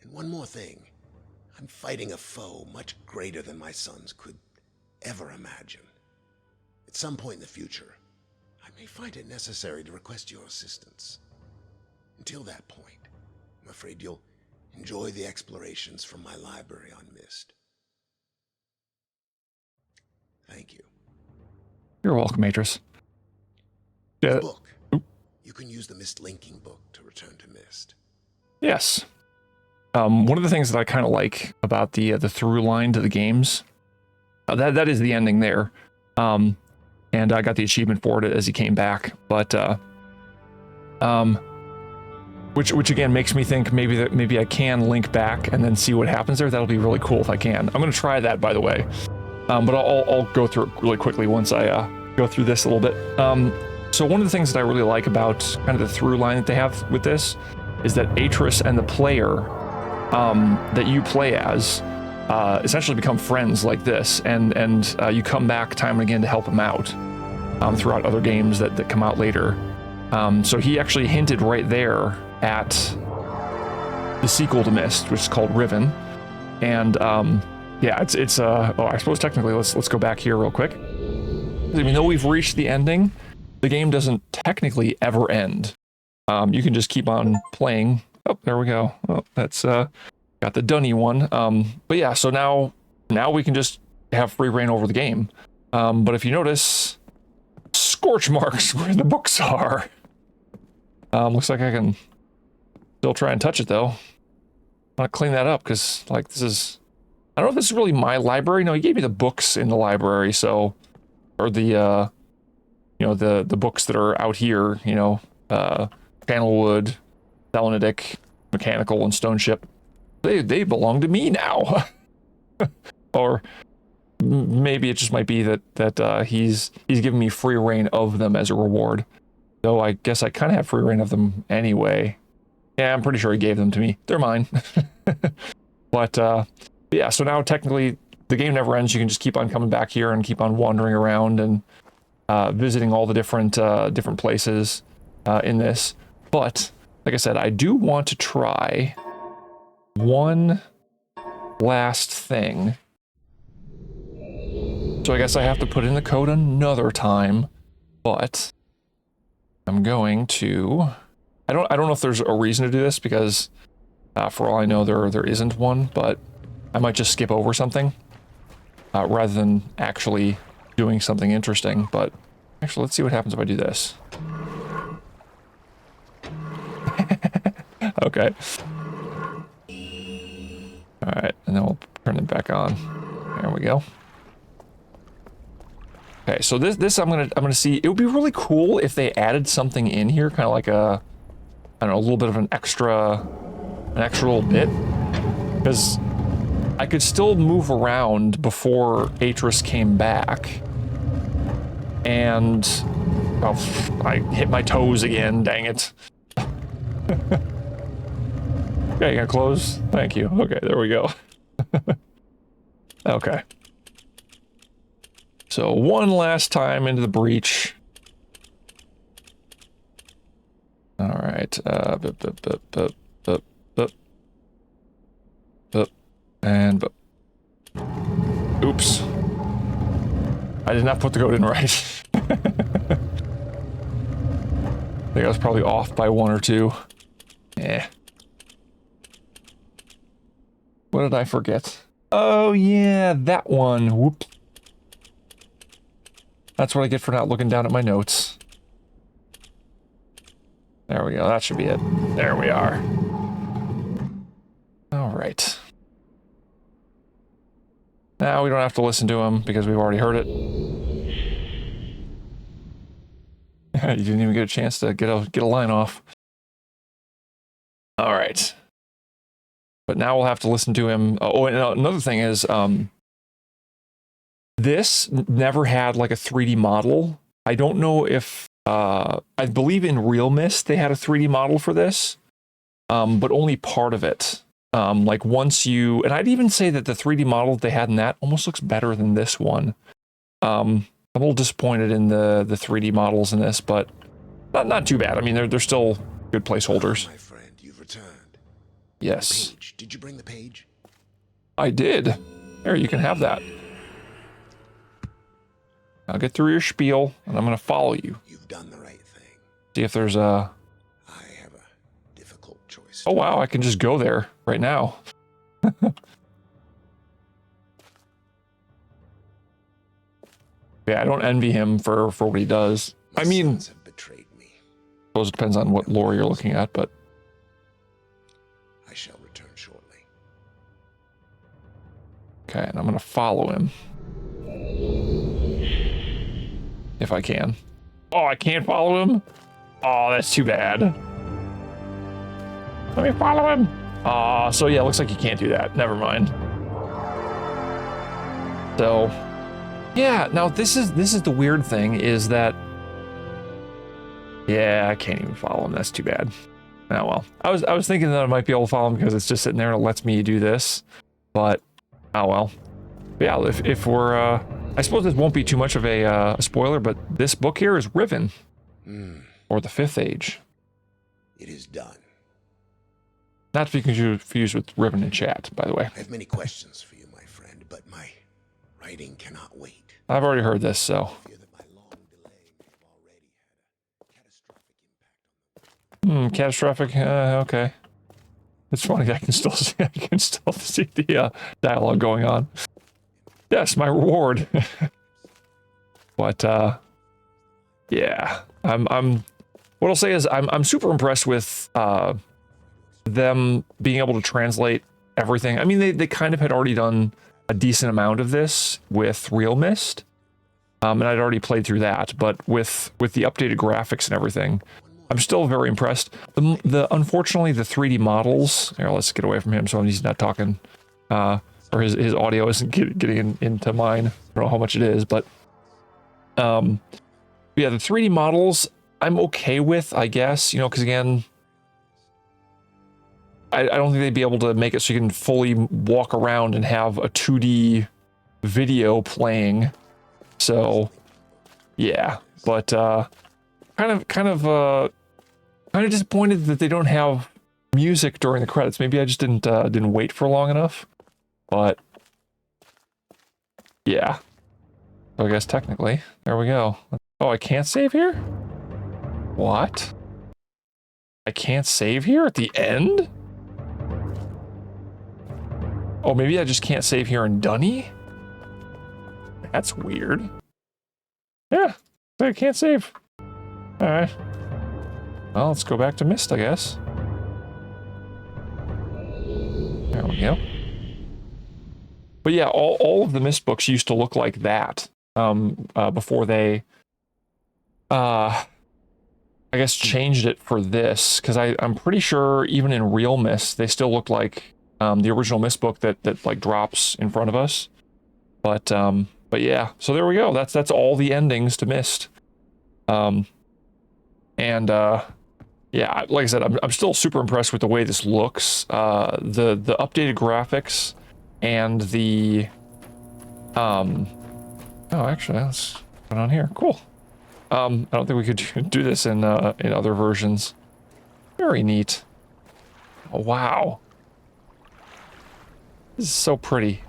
and one more thing. I'm fighting a foe much greater than my sons could ever imagine. At some point in the future, I may find it necessary to request your assistance. Until that point, I'm afraid you'll enjoy the explorations from my library on Myst. Thank you. You're welcome, Matris. Yeah. The book. You can use the Myst linking book to return to Myst. Yes. One of the things that I kind of like about the through line to the games, that is the ending there. And I got the achievement for it as he came back, but which again makes me think maybe I can link back and then see what happens there. That'll be really cool if I can. I'm gonna try that, by the way. But I'll go through it really quickly once I go through this a little bit. So one of the things that I really like about kind of the through line that they have with this is that Atris and the player that you play as essentially become friends like this, and you come back time and again to help him out throughout other games that come out later. So he actually hinted right there at the sequel to Myst, which is called Riven, and yeah, it's oh, I suppose technically let's go back here real quick. Even though we've reached the ending, the game doesn't technically ever end. You can just keep on playing. Oh, there we go. Oh, that's got the dunny one. But yeah, so now we can just have free reign over the game. But if you notice, scorch marks where the books are. Looks like I can still try and touch it though. I want to clean that up because like this is, I don't know if this is really my library. No, he gave me the books in the library, so, or the you know, the books that are out here, you know, Channelwood, Selenidic, Mechanical, and Stone Ship. They belong to me now. Or maybe it just might be that he's giving me free reign of them as a reward. Though I guess I kind of have free reign of them anyway. Yeah, I'm pretty sure he gave them to me. They're mine. But yeah, so now technically the game never ends. You can just keep on coming back here and keep on wandering around and visiting all the different places in this. But like I said, I do want to try one last thing. So I guess I have to put in the code another time, but I'm going to, I don't know if there's a reason to do this because for all I know there isn't one, but I might just skip over something rather than actually doing something interesting. But actually, let's see what happens if I do this. Okay. All right, and then we'll turn it back on. There we go. Okay, so this I'm gonna see. It would be really cool if they added something in here, kind of like a, I don't know, a little bit of an extra little bit, because I could still move around before Atris came back. And oh, I hit my toes again. Dang it. Okay, you gonna close? Thank you. Okay, there we go. Okay. So one last time into the breach. All right. And oops. I did not put the code in right. I think I was probably off by one or two. Yeah. What did I forget? Oh yeah, that one. Whoop. That's what I get for not looking down at my notes. There we go. That should be it. There we are. All right. Now we don't have to listen to him because we've already heard it. You didn't even get a chance to get a line off. All right. But now we'll have to listen to him. Oh, and another thing is, this never had like a 3D model. I don't know if, I believe in Real Myst they had a 3D model for this, but only part of it. Like once you, and I'd even say that the 3D model that they had in that almost looks better than this one. I'm a little disappointed in the 3D models in this, but not too bad. I mean, they're still good placeholders. My friend, you've returned. Yes. Page. Did you bring the page? I did. There, you can have that. I'll get through your spiel, and I'm going to follow you. You've done the right thing. See if there's a... I have a difficult choice. Oh, wow, I can just go there right now. Yeah, I don't envy him for what he does. My I mean, sons have betrayed me. I suppose it depends on what lore you're looking at, but... I shall return shortly. Okay, and I'm going to follow him. If I can. Oh, I can't follow him? Oh, that's too bad. Let me follow him. So yeah, looks like you can't do that. Never mind. So, yeah, now this is the weird thing is that Yeah, I can't even follow him. That's too bad. Oh well. I was thinking that I might be able to follow him because it's just sitting there and it lets me do this. But oh well. But yeah, if we're I suppose this won't be too much of a spoiler, but this book here is Riven. Or the Fifth Age. It is done. Not to be confused with Riven in chat, by the way. I have many questions for you, my friend, but my writing cannot wait. I've already heard this, so. I fear that my long delay may have already had a catastrophic impact on the Catastrophic. Okay. It's funny. I can still see the dialogue going on. Yes, my reward. But yeah, what I'll say is I'm super impressed with them being able to translate everything. I mean, they kind of had already done a decent amount of this with Real Myst, and I'd already played through that. But with the updated graphics and everything, I'm still very impressed. Unfortunately, the 3D models. Here, let's get away from him so he's not talking, or his audio isn't getting into mine. I don't know how much it is, but yeah, the 3D models I'm okay with, I guess. You know, because again, I don't think they'd be able to make it so you can fully walk around and have a 2D video playing. So yeah, but kind of disappointed that they don't have music during the credits. Maybe I just didn't wait for long enough. But yeah. So I guess technically, there we go. Oh, I can't save here? What? I can't save here at the end? Oh, maybe I just can't save here in Dunny? That's weird. Yeah, I can't save. Alright. Well, let's go back to Myst, I guess. There we go. But yeah, all of the Myst books used to look like that before they, I guess, changed it for this. Because I'm pretty sure even in Real Myst, they still look like the original Myst book that like drops in front of us. But yeah, so there we go. That's all the endings to Myst. Yeah, like I said, I'm still super impressed with the way this looks. The updated graphics and the oh, actually, let's put it on here. Cool. I don't think we could do this in other versions. Very neat. Oh, wow. This is so pretty.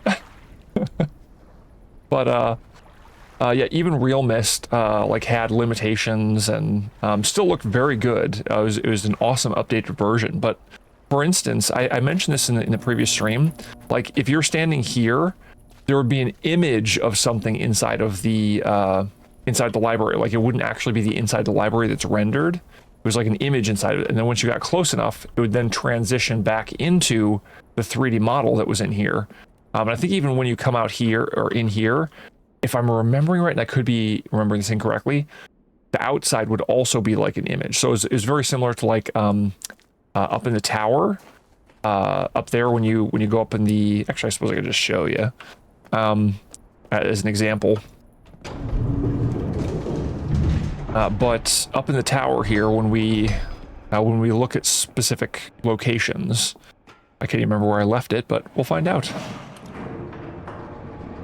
But yeah, even Real Myst like had limitations and still looked very good. It was an awesome updated version. But for instance, I mentioned this in the previous stream. Like if you're standing here, there would be an image of something inside of the library. Like it wouldn't actually be the inside the library that's rendered. It was like an image inside of it. And then once you got close enough, it would then transition back into the 3D model that was in here. And I think even when you come out here or in here, if I'm remembering right, and I could be remembering this incorrectly, the outside would also be like an image. So it was very similar to like up in the tower, up there when you go up in the. Actually, I suppose I could just show you as an example. But up in the tower here, when we look at specific locations, I can't even remember where I left it, but we'll find out.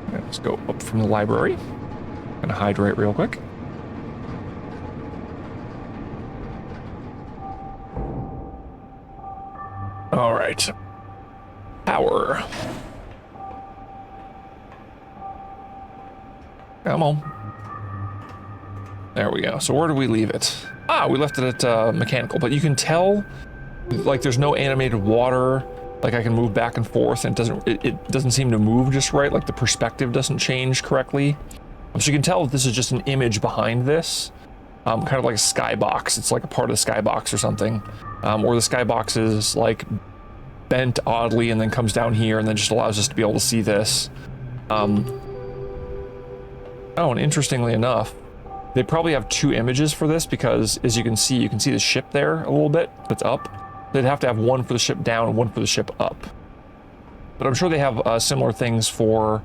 Okay, let's go up from the library. Gonna hydrate real quick. All right. Power. Come on. There we go. So where did we leave it? Ah, we left it at mechanical, but you can tell like there's no animated water. Like I can move back and forth and it doesn't seem to move just right. Like the perspective doesn't change correctly. So you can tell that this is just an image behind this. Kind of like a skybox. It's like a part of the skybox or something. Or the skybox is like bent oddly and then comes down here and then just allows us to be able to see this. Oh, and interestingly enough, they probably have two images for this because as you can see the ship there a little bit that's up. They'd have to have one for the ship down and one for the ship up. But I'm sure they have similar things for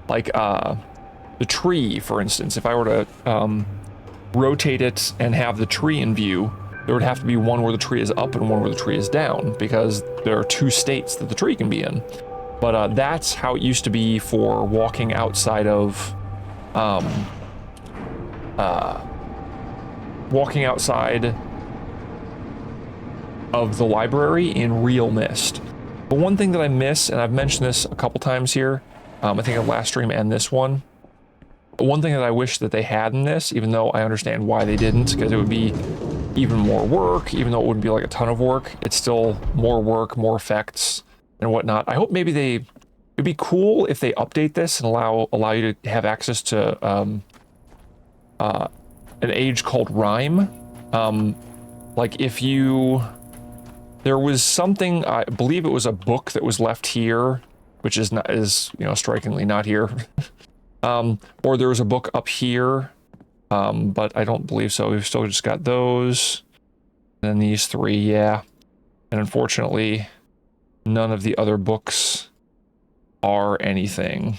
like the tree, for instance. If I were to rotate it and have the tree in view, there would have to be one where the tree is up and one where the tree is down, because there are two states that the tree can be in. But that's how it used to be for walking outside of, walking outside of the library in real Myst. But one thing that I miss, and I've mentioned this a couple times here, I think of last stream and this one, one thing that I wish that they had in this, even though I understand why they didn't, because it would be even more work, even though it wouldn't be like a ton of work, it's still more work, more effects and whatnot. I hope maybe it'd be cool if they update this and allow you to have access to an age called Rhyme. Like if there was something, I believe it was a book that was left here, which is strikingly not here. Or there was a book up here, but I don't believe so. We've still just got those. And then these three, yeah. And unfortunately, none of the other books are anything.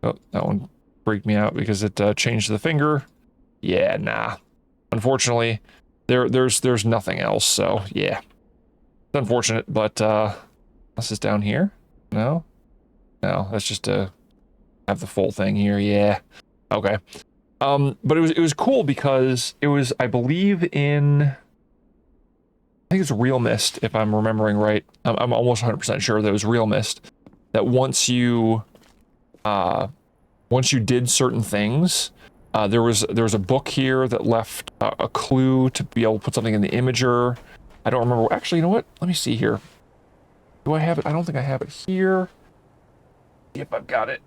Oh, that one freaked me out because it changed the finger. Yeah, nah. Unfortunately, there's nothing else, so yeah. It's unfortunate, but this is down here? No? No, that's just to have the full thing here, yeah. Okay. But it was cool because it was, I believe in, I think it's Real Myst, if I'm remembering right. I'm almost 100% sure that it was Real Myst. That once you did certain things, there was a book here that left a clue to be able to put something in the imager. I don't remember. Actually, you know what? Let me see here. Do I have it? I don't think I have it here. See if I've got it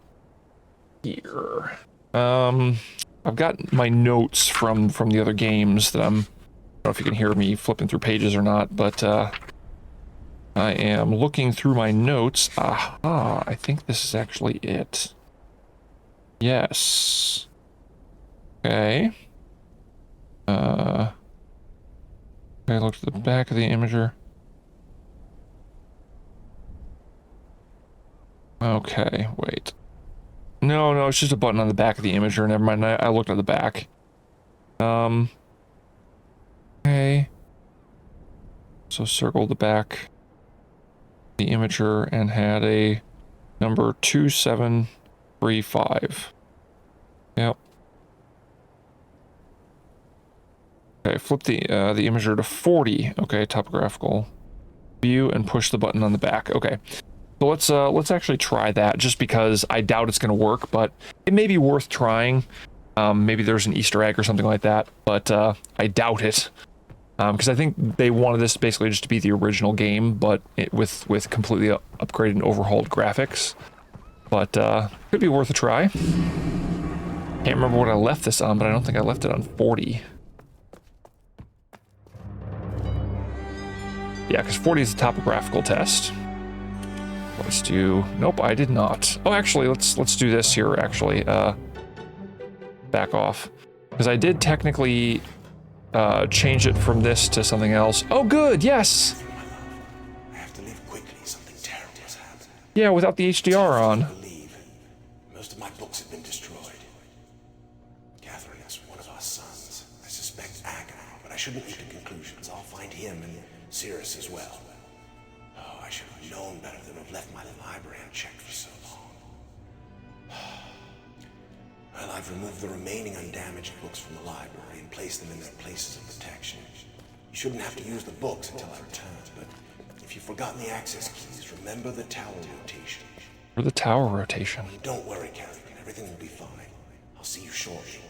here. I've got my notes from the other games that I don't know if you can hear me flipping through pages or not, but I am looking through my notes. Aha, I think this is actually it. Yes. Okay. I looked at the back of the imager. Okay, wait. No, it's just a button on the back of the imager. Never mind, I looked at the back. Okay. So circled the back the imager and had a number 2735. Yep. Okay, flip the imager to 40. Okay, topographical view and push the button on the back. Okay. So let's actually try that, just because I doubt it's going to work, but it may be worth trying. Maybe there's an Easter egg or something like that, but I doubt it. Because I think they wanted this basically just to be the original game, but with completely upgraded and overhauled graphics. But could be worth a try. Can't remember what I left this on, but I don't think I left it on 40. Yeah, because 40 is the topographical test. Let's do... Nope, I did not. Oh, actually, let's do this here, actually. Back off. Because I did technically change it from this to something else. Oh, good, yes! I have to leave quickly. Something terrible has happened. Yeah, without the HDR on. I believe most of my books have been destroyed. Catherine is one of our sons. I suspect Agamemnon, but I shouldn't leap to conclusions. I'll find him and Cirrus as well. Oh, I should have known better than to have left my library unchecked for so long. Well, I've removed the remaining undamaged books from the library and placed them in their places of protection. You shouldn't have to use the books until I return, but if you've forgotten the access keys, remember the tower rotation. Or the tower rotation. Don't worry, Catherine. Everything will be fine. I'll see you shortly.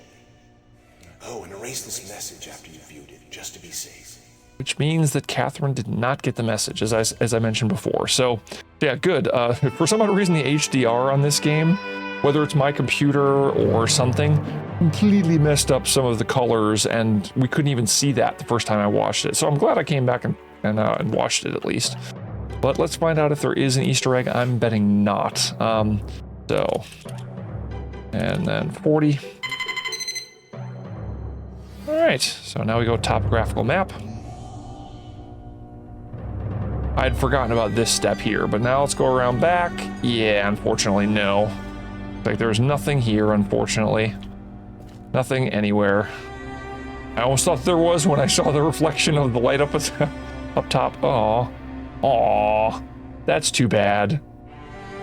Oh, and erase this message after you've viewed it, just to be safe. Which means that Catherine did not get the message, as I mentioned before. So, yeah, good. For some odd reason, the HDR on this game, whether it's my computer or something, completely messed up some of the colors, and we couldn't even see that the first time I watched it. So I'm glad I came back and watched it at least. But let's find out if there is an Easter egg. I'm betting not. So, and then 40. All right, so now we go topographical map. I'd forgotten about this step here, but now let's go around back. Yeah, unfortunately, no. Like, there's nothing here, unfortunately. Nothing anywhere. I almost thought there was when I saw the reflection of the light up up top. Aw, that's too bad.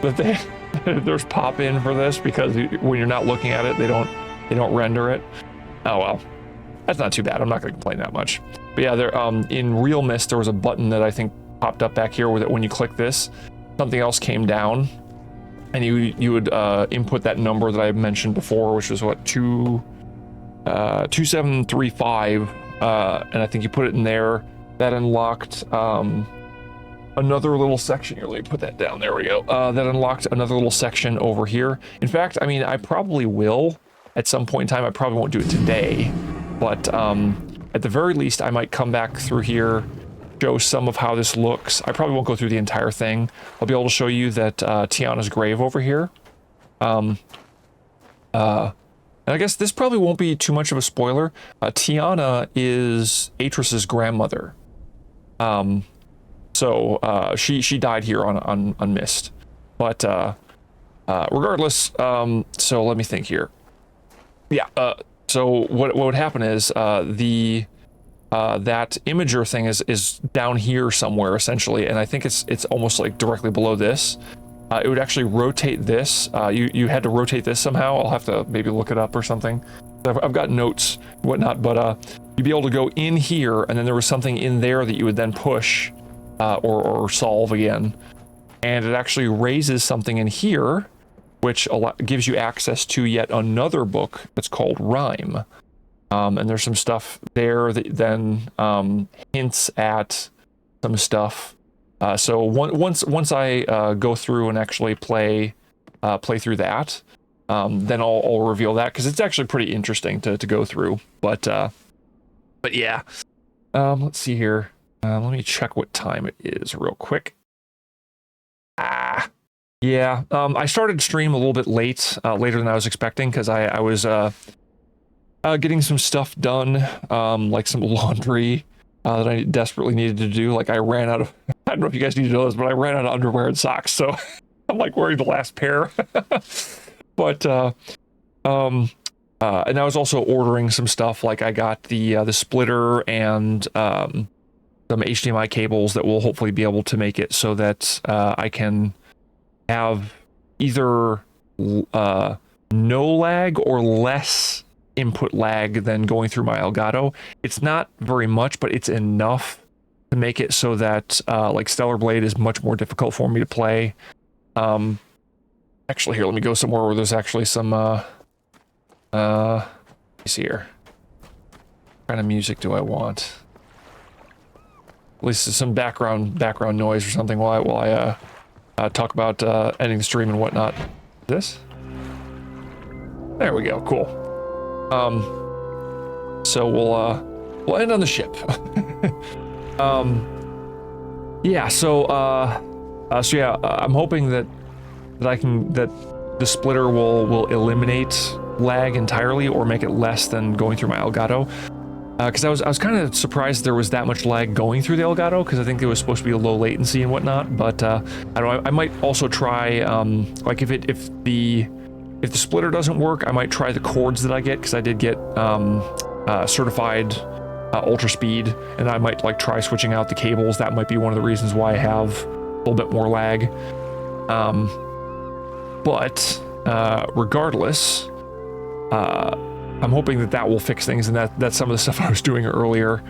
That there's pop in for this, because when you're not looking at it, they don't render it. Oh well, that's not too bad. I'm not gonna complain that much. But yeah, there in real Myst there was a button that I think popped up back here with it. When you click this, something else came down, and you would input that number that I mentioned before, which was what 2735, and I think you put it in there. That unlocked another little section here. Let me put that down. There we go. That unlocked another little section over here. In fact, I mean, I probably will at some point in time. I probably won't do it today, but at the very least, I might come back through here, show some of how this looks. I probably won't go through the entire thing. I'll be able to show you that Tiana's grave over here. And I guess this probably won't be too much of a spoiler. Tiana is Atris's grandmother. So she died here on Myst. But regardless, so let me think here. Yeah, so what would happen is that imager thing is down here somewhere essentially, and I think it's almost like directly below this. It would actually rotate this. You had to rotate this somehow. I'll have to maybe look it up or something. I've got notes and whatnot, but you'd be able to go in here, and then there was something in there that you would then push or solve again, and it actually raises something in here, which gives you access to yet another book that's called Rhyme. And there's some stuff there that then hints at some stuff. So once I go through and actually play through that, then I'll reveal that, because it's actually pretty interesting to go through. But yeah, let's see here. Let me check what time it is real quick. Yeah, I started stream a little bit later than I was expecting, because I was getting some stuff done, like some laundry that I desperately needed to do. Like I ran out of, I don't know if you guys need to know this, but I ran out of underwear and socks, so I'm like wearing the last pair. But and I was also ordering some stuff. Like I got the splitter and some HDMI cables that will hopefully be able to make it so that I can have either no lag or less input lag than going through my Elgato. It's not very much, but it's enough to make it so that like Stellar Blade is much more difficult for me to play. Actually, here, let me go somewhere where there's actually some let me see here. What kind of music do I want? At least some background noise or something while I talk about ending the stream and whatnot. This? There we go. Cool. So we'll end on the ship. Yeah. So yeah, I'm hoping that the splitter will eliminate lag entirely, or make it less than going through my Elgato. Because I was kind of surprised there was that much lag going through the Elgato, because I think it was supposed to be a low latency and whatnot. But I don't know. I might also try like if the splitter doesn't work, I might try the cords that I get, because I did get certified ultra speed, and I might like try switching out the cables. That might be one of the reasons why I have a little bit more lag. But regardless, I'm hoping that will fix things, and that's some of the stuff I was doing earlier.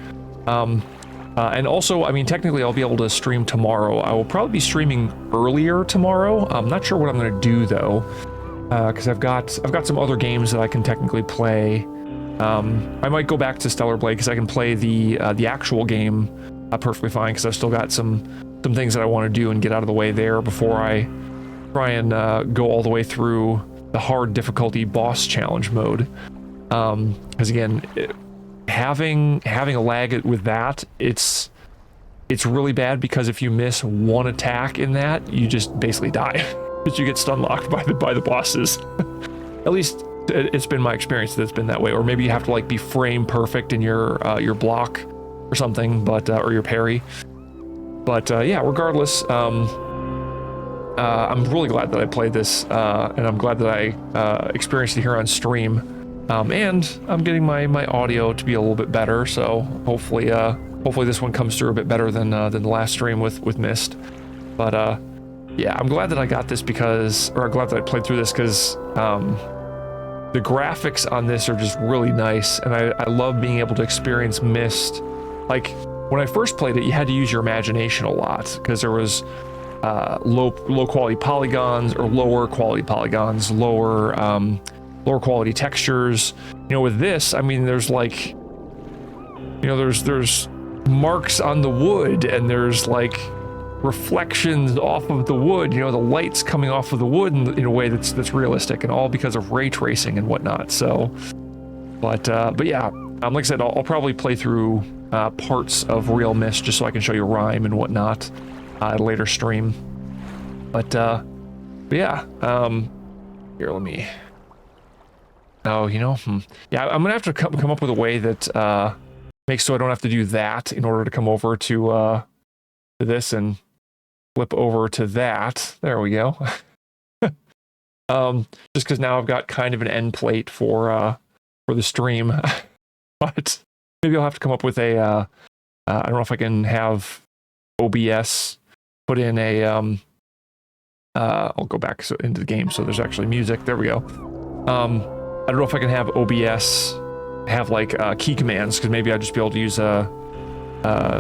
And also, I mean, technically I'll be able to stream tomorrow. I will probably be streaming earlier tomorrow. I'm not sure what I'm going to do though, because I've got some other games that I can technically play. I might go back to Stellar Blade, because I can play the actual game perfectly fine, because I've still got some things that I want to do and get out of the way there before I try and go all the way through the hard difficulty boss challenge mode. Because again, having a lag with that, it's really bad, because if you miss one attack in that, you just basically die. Because you get stun locked by the bosses. At least it's been my experience that it's been that way. Or maybe you have to like be frame perfect in your block or something, but or your parry. But yeah, regardless, I'm really glad that I played this, and I'm glad that I experienced it here on stream. And I'm getting my audio to be a little bit better, so hopefully this one comes through a bit better than the last stream with Myst. But yeah, I'm glad that I got this I'm glad that I played through this because the graphics on this are just really nice, and I love being able to experience Myst. Like, when I first played it, you had to use your imagination a lot, because there was low quality polygons, or lower quality polygons, lower quality textures. You know, with this, I mean, there's like, you know, there's marks on the wood, and there's like reflections off of the wood, you know, the light's coming off of the wood in a way that's realistic, and all because of ray tracing and whatnot. So, but yeah, like I said, I'll probably play through parts of real Myst just so I can show you rhyme and whatnot at a later stream. But yeah, here, let me. Oh, you know, yeah, I'm gonna have to come up with a way that makes so I don't have to do that in order to come over to this and flip over to that. There we go. Just because now I've got kind of an end plate for the stream, but maybe I'll have to come up with a. I don't know if I can have OBS put in a. I'll go back into the game so there's actually music. There we go. I don't know if I can have OBS have like key commands, because maybe I'd just be able to use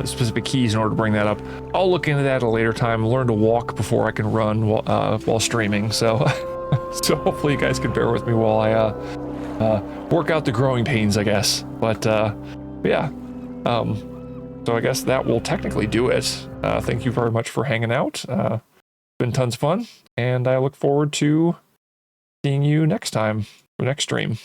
specific keys in order to bring that up. I'll look into that at a later time. Learn to walk before I can run while streaming. So, so hopefully you guys can bear with me while I work out the growing pains, I guess. But yeah, so I guess that will technically do it. Thank you very much for hanging out. Been tons of fun, and I look forward to seeing you next time for the next stream.